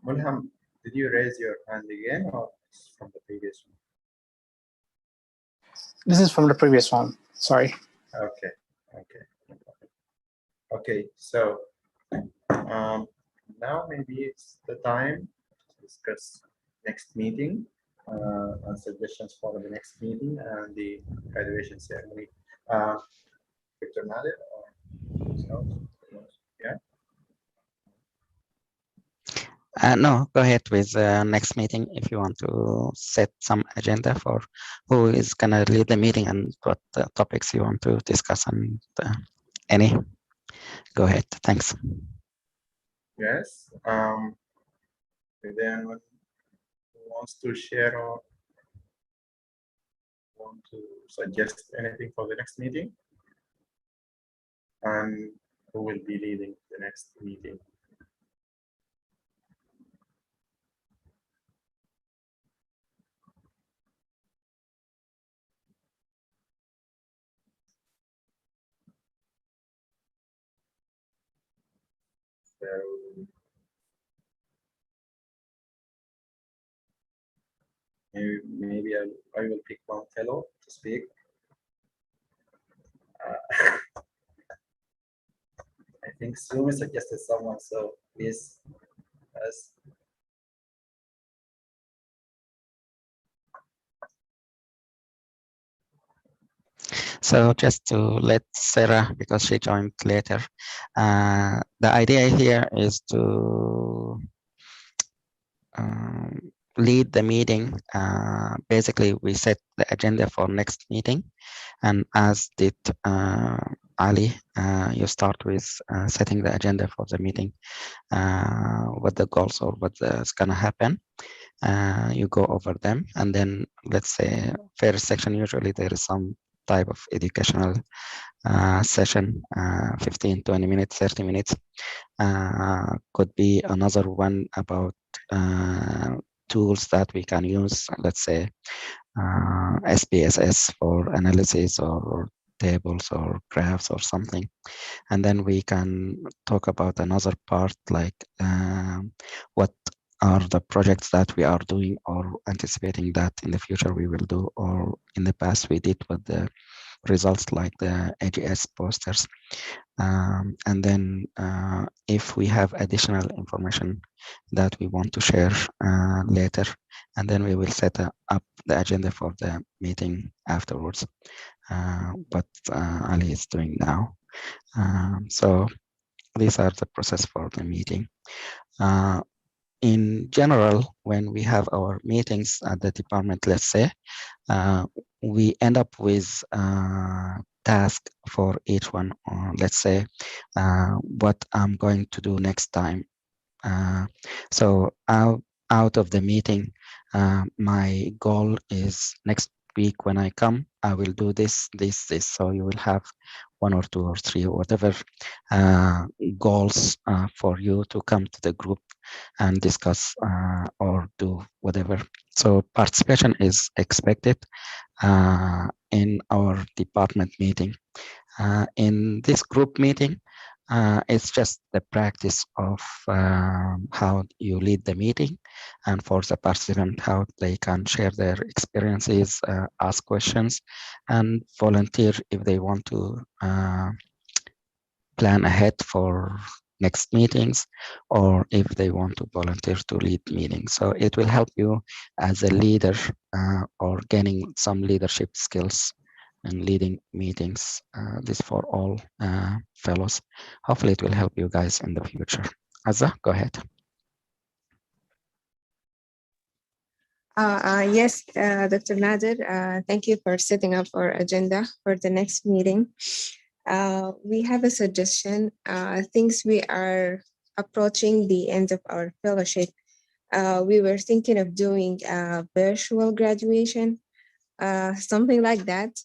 Mulham, did you raise your hand again or from the previous one? This is from the previous one. Sorry. Okay. Okay. So now maybe it's the time to discuss next meeting and suggestions for the next meeting and the graduation ceremony. Dr. Nader or yourself? Yeah. No, go ahead with next meeting if you want to set some agenda for who is going to lead the meeting and what topics you want to discuss and any. Go ahead. Thanks. Yes. If anyone wants to share or want to suggest anything for the next meeting, and who will be leading the next meeting? So maybe I will pick one fellow to speak. I think Sumi suggested someone, so please, yes. So just to let Sarah, because she joined later, the idea here is to lead the meeting. Basically, we set the agenda for next meeting, and as did Ali, you start with setting the agenda for the meeting, what the goals or what's gonna happen. You go over them, and then let's say first section, usually there is some type of educational session, 15, 20 minutes, 30 minutes. Could be another one about tools that we can use, let's say SPSS for analysis or tables or graphs or something. And then we can talk about another part like what are the projects that we are doing or anticipating that in the future we will do, or in the past we did with the results like the AGS posters. And then if we have additional information that we want to share later, and then we will set up the agenda for the meeting afterwards, what Ali is doing now. So these are the process for the meeting. In general, when we have our meetings at the department, let's say, we end up with task for each one. Let's say what I'm going to do next time. So out of the meeting, my goal is next week when I come, I will do this. So you will have 1 or 2 or 3 or whatever goals for you to come to the group and discuss or do whatever. So participation is expected in our department meeting. In this group meeting, it's just the practice of how you lead the meeting, and for the participant, how they can share their experiences, ask questions, and volunteer if they want to plan ahead for next meetings, or if they want to volunteer to lead meetings. So it will help you as a leader or gaining some leadership skills and leading meetings. This for all fellows. Hopefully it will help you guys in the future. Azza, go ahead. Yes, Dr. Nader, thank you for setting up our agenda for the next meeting. We have a suggestion. Since we are approaching the end of our fellowship, we were thinking of doing a virtual graduation, something like that.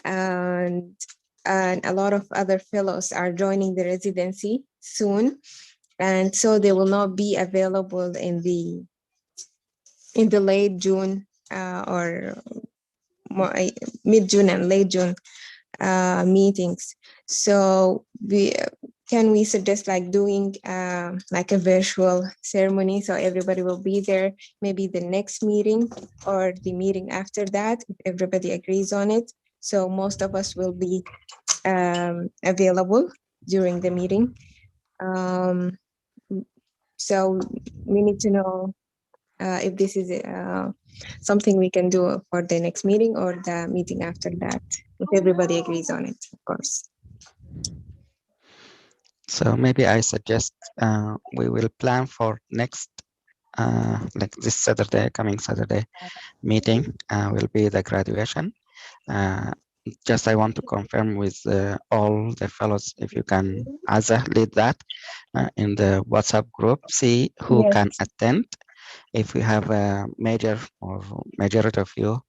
And a lot of other fellows are joining the residency soon. And so they will not be available in the late June or more, mid-June and late June meetings. So can we suggest like doing like a virtual ceremony so everybody will be there, maybe the next meeting or the meeting after that, if everybody agrees on it. So most of us will be available during the meeting. So we need to know if this is something we can do for the next meeting or the meeting after that, if everybody agrees on it, of course. So maybe I suggest we will plan for next, like this Saturday, coming Saturday meeting will be the graduation. Just I want to confirm with all the fellows, if you can, Azza, lead that in the WhatsApp group, see who Yes. can attend. If we have a major or majority of you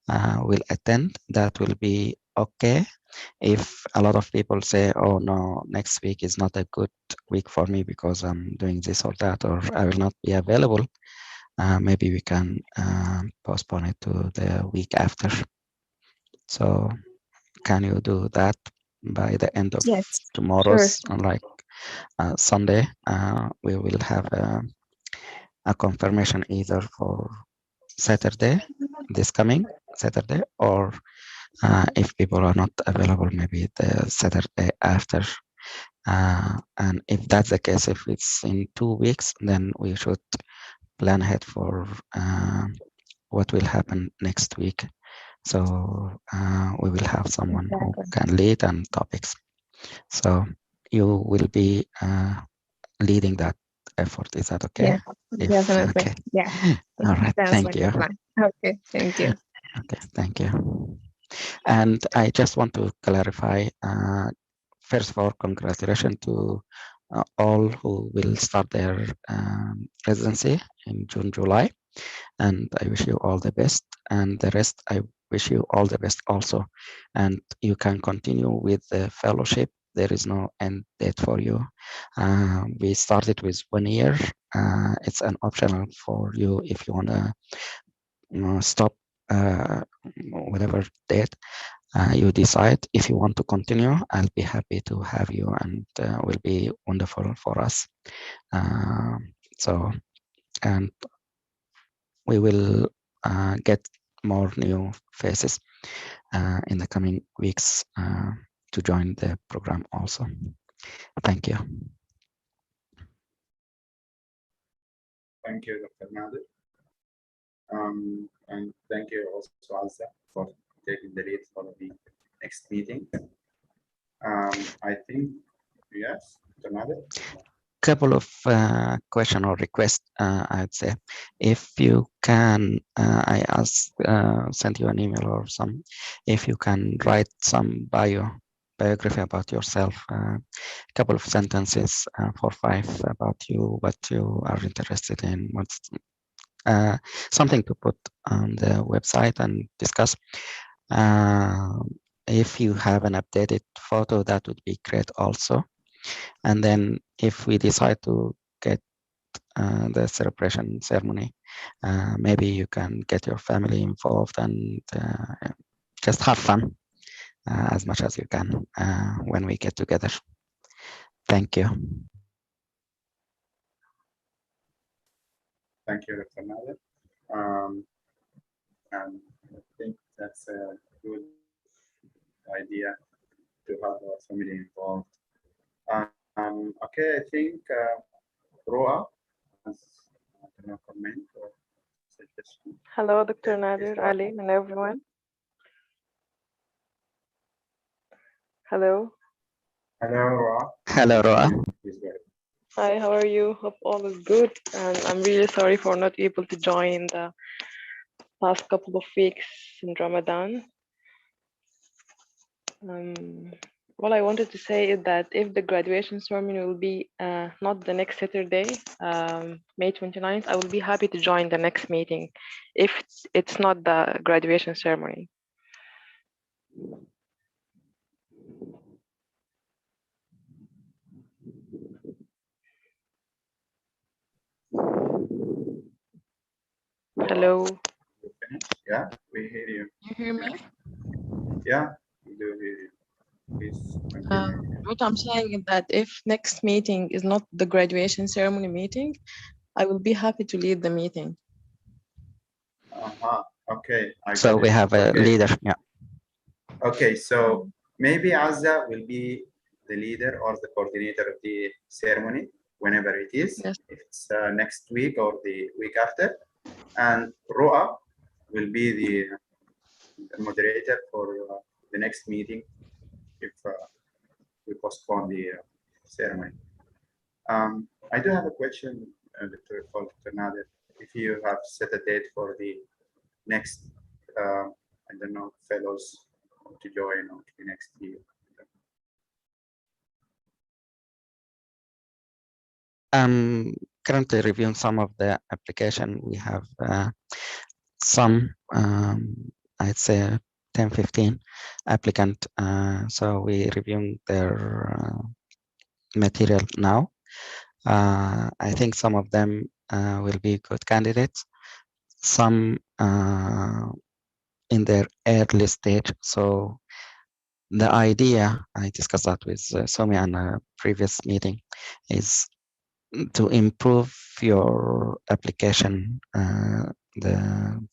will attend, that will be okay. If a lot of people say, oh no, next week is not a good week for me because I'm doing this or that, or I will not be available, maybe we can postpone it to the week after. So can you do that by the end of Yes, tomorrow's, sure. like Sunday? We will have a confirmation either for Saturday, this coming Saturday, or if people are not available, maybe the Saturday after. And if that's the case, if it's in 2 weeks, then we should plan ahead for what will happen next week. So we will have someone who can lead and topics. So you will be leading that effort. Is that okay? Yeah, definitely. Okay. Yeah. All right. Sounds Thank like you. a plan. Okay, thank you. Okay. Thank you. And I just want to clarify, first of all, congratulations to all who will start their residency in June, July. And I wish you all the best. And the rest, I wish you all the best also. And you can continue with the fellowship. There is no end date for you. We started with 1 year. It's an optional for you if you want to stop whatever date you decide. If you want to continue, I'll be happy to have you, and will be wonderful for us. So, and we will get more new faces in the coming weeks to join the program also. Thank you. Thank you, Dr. Nader. And thank you also, Alza, for taking the lead for the next meeting. I think, yes, Dr. Nader? Couple of question or request, I'd say. If you can, I sent you an email or some, if you can write some biography about yourself, a couple of sentences, 4 or 5 about you, what you are interested in, what's something to put on the website and discuss. If you have an updated photo, that would be great also. And then if we decide to get the celebration ceremony, maybe you can get your family involved and just have fun as much as you can when we get together. Thank you. Thank you, Dr. Nader. And I think that's a good idea to have our family involved. Okay, I think Roa has a comment or suggestion. Hello, Dr. Nader, Ali, and everyone. Hello. Hello, Roa. Hello, Roa. Hi, how are you? Hope all is good. And I'm really sorry for not able to join the past couple of weeks in Ramadan. All I wanted to say is that if the graduation ceremony will be not the next Saturday, May 29th, I will be happy to join the next meeting if it's not the graduation ceremony. Hello. Yeah, we hear you. You hear me? Yeah, we do hear you. Please continue. What I'm saying is that if next meeting is not the graduation ceremony meeting, I will be happy to lead the meeting. Okay, I So got we it. have a Okay. leader. Yeah. Okay, so maybe Azza will be the leader or the coordinator of the ceremony whenever it is, Yes. if it's next week or the week after. And Roa will be the moderator for the next meeting if we postpone the ceremony. I do have a question, Dr. Nader. If you have set a date for the next, I don't know, fellows to join or to the next year. I'm currently reviewing some of the application. We have some, I'd say 10, 15 applicant. So we reviewing their material now. I think some of them will be good candidates. Some in their early stage. So the idea, I discussed that with Somi on a previous meeting, is to improve your application, the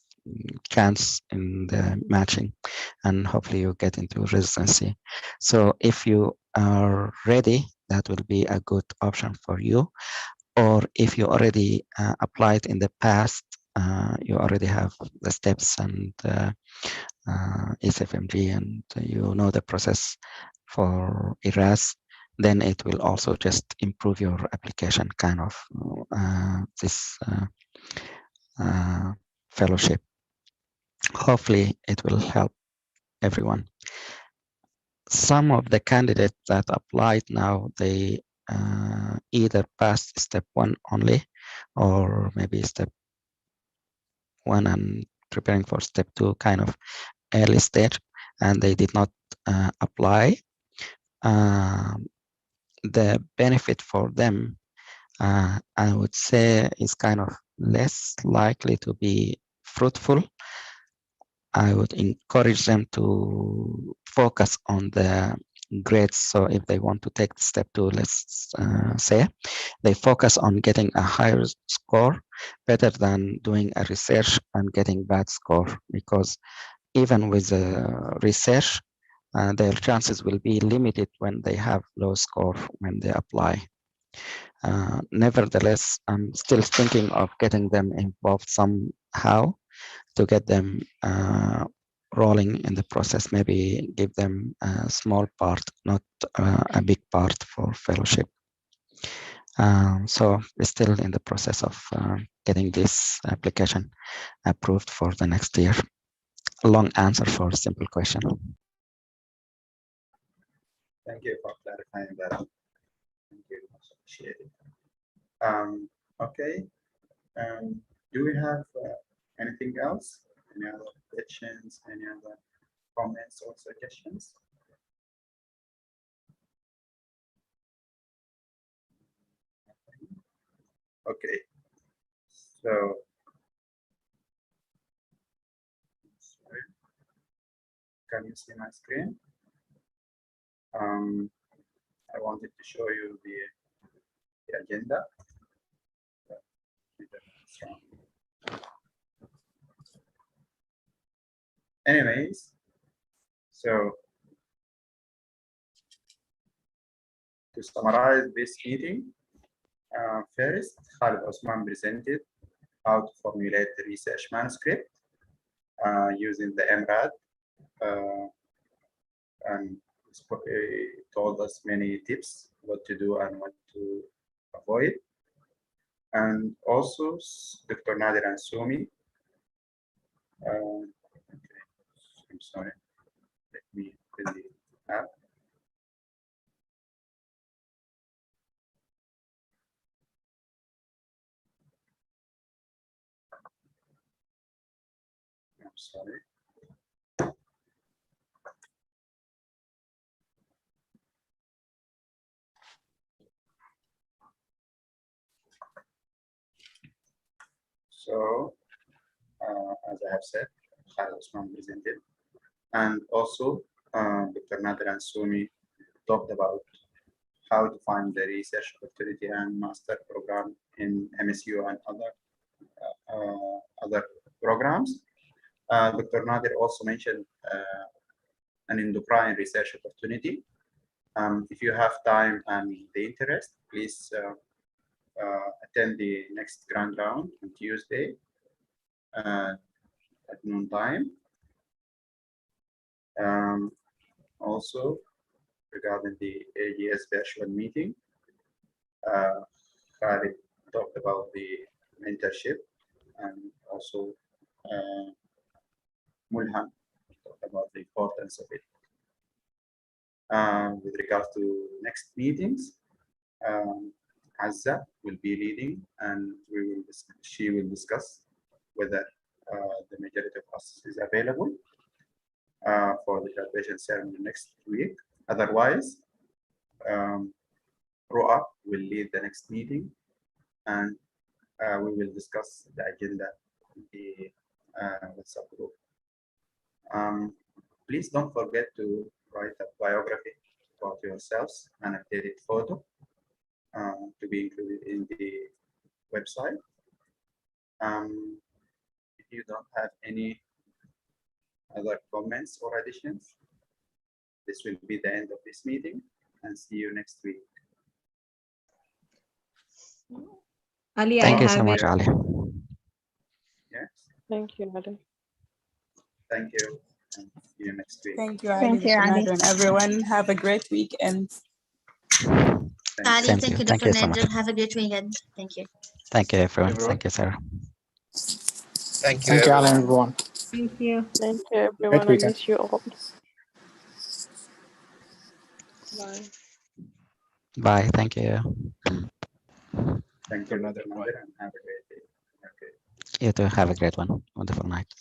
chance in the matching, and hopefully you get into residency. So if you are ready, that will be a good option for you. Or if you already applied in the past, you already have the steps and SFMG, and you know the process for ERAS, then it will also just improve your application, kind of this fellowship. Hopefully it will help everyone. Some of the candidates that applied now, they either passed step 1 only, or maybe step 1 and preparing for step 2, kind of early stage, and they did not apply. The benefit for them, I would say, is kind of less likely to be fruitful. I would encourage them to focus on the grades. So if they want to take the step 2, let's say, they focus on getting a higher score better than doing a research and getting bad score, because even with research, their chances will be limited when they have low score when they apply. Nevertheless, I'm still thinking of getting them involved somehow to get them rolling in the process. Maybe give them a small part, not a big part for fellowship. So we're still in the process of getting this application approved for the next year. A long answer for a simple question. Thank you for clarifying that. Thank you, much appreciated. Okay. Do we have anything else? Any other questions? Any other comments or suggestions? Okay. So, sorry. Can you see my screen? I wanted to show you the agenda. Anyways, so to summarize this meeting, first, Khalid Osman presented how to formulate the research manuscript using the MRAD, and told us many tips what to do and what to avoid. And also Dr. Nader and Sumi. Okay. I'm sorry. Let me fill the app. I'm sorry. So, as I have said, Khalid Osman presented, and also Dr. Nader and Sumi talked about how to find the research opportunity and master program in MSU and other programs. Dr. Nader also mentioned an endocrine research opportunity. If you have time and the interest, please attend the next grand round on Tuesday at noon time. Also, regarding the AGS virtual meeting, Khalid talked about the mentorship, and also Mulhan talked about the importance of it. With regards to next meetings, Azza will be leading, and she will discuss whether the majority of us is available for the graduation ceremony next week. Otherwise, Roa will lead the next meeting, and we will discuss the agenda in the WhatsApp group. Please don't forget to write a biography about yourselves and updated photo to be included in the website. If you don't have any other comments or additions, this will be the end of this meeting, and see you next week. Ali, Thank I you so have much, it. Ali. Yes, Thank you, Nader. thank you, and see you next week. Thank you, Ali, Dr. Nader, and everyone. Have a great weekend. Ali, Same to thank you. you, Thank Dr. you so much. Nader. Have a great weekend. Thank you. Thank you, everyone. Everyone. Thank you, Sarah. Thank you, Alan, everyone. Thank you. Thank you, Great everyone. I weekend. miss you all. Bye. Bye. Thank you. Thank you, Dr. Nader, and have a great day. Okay. You too. Have a great one. Wonderful night.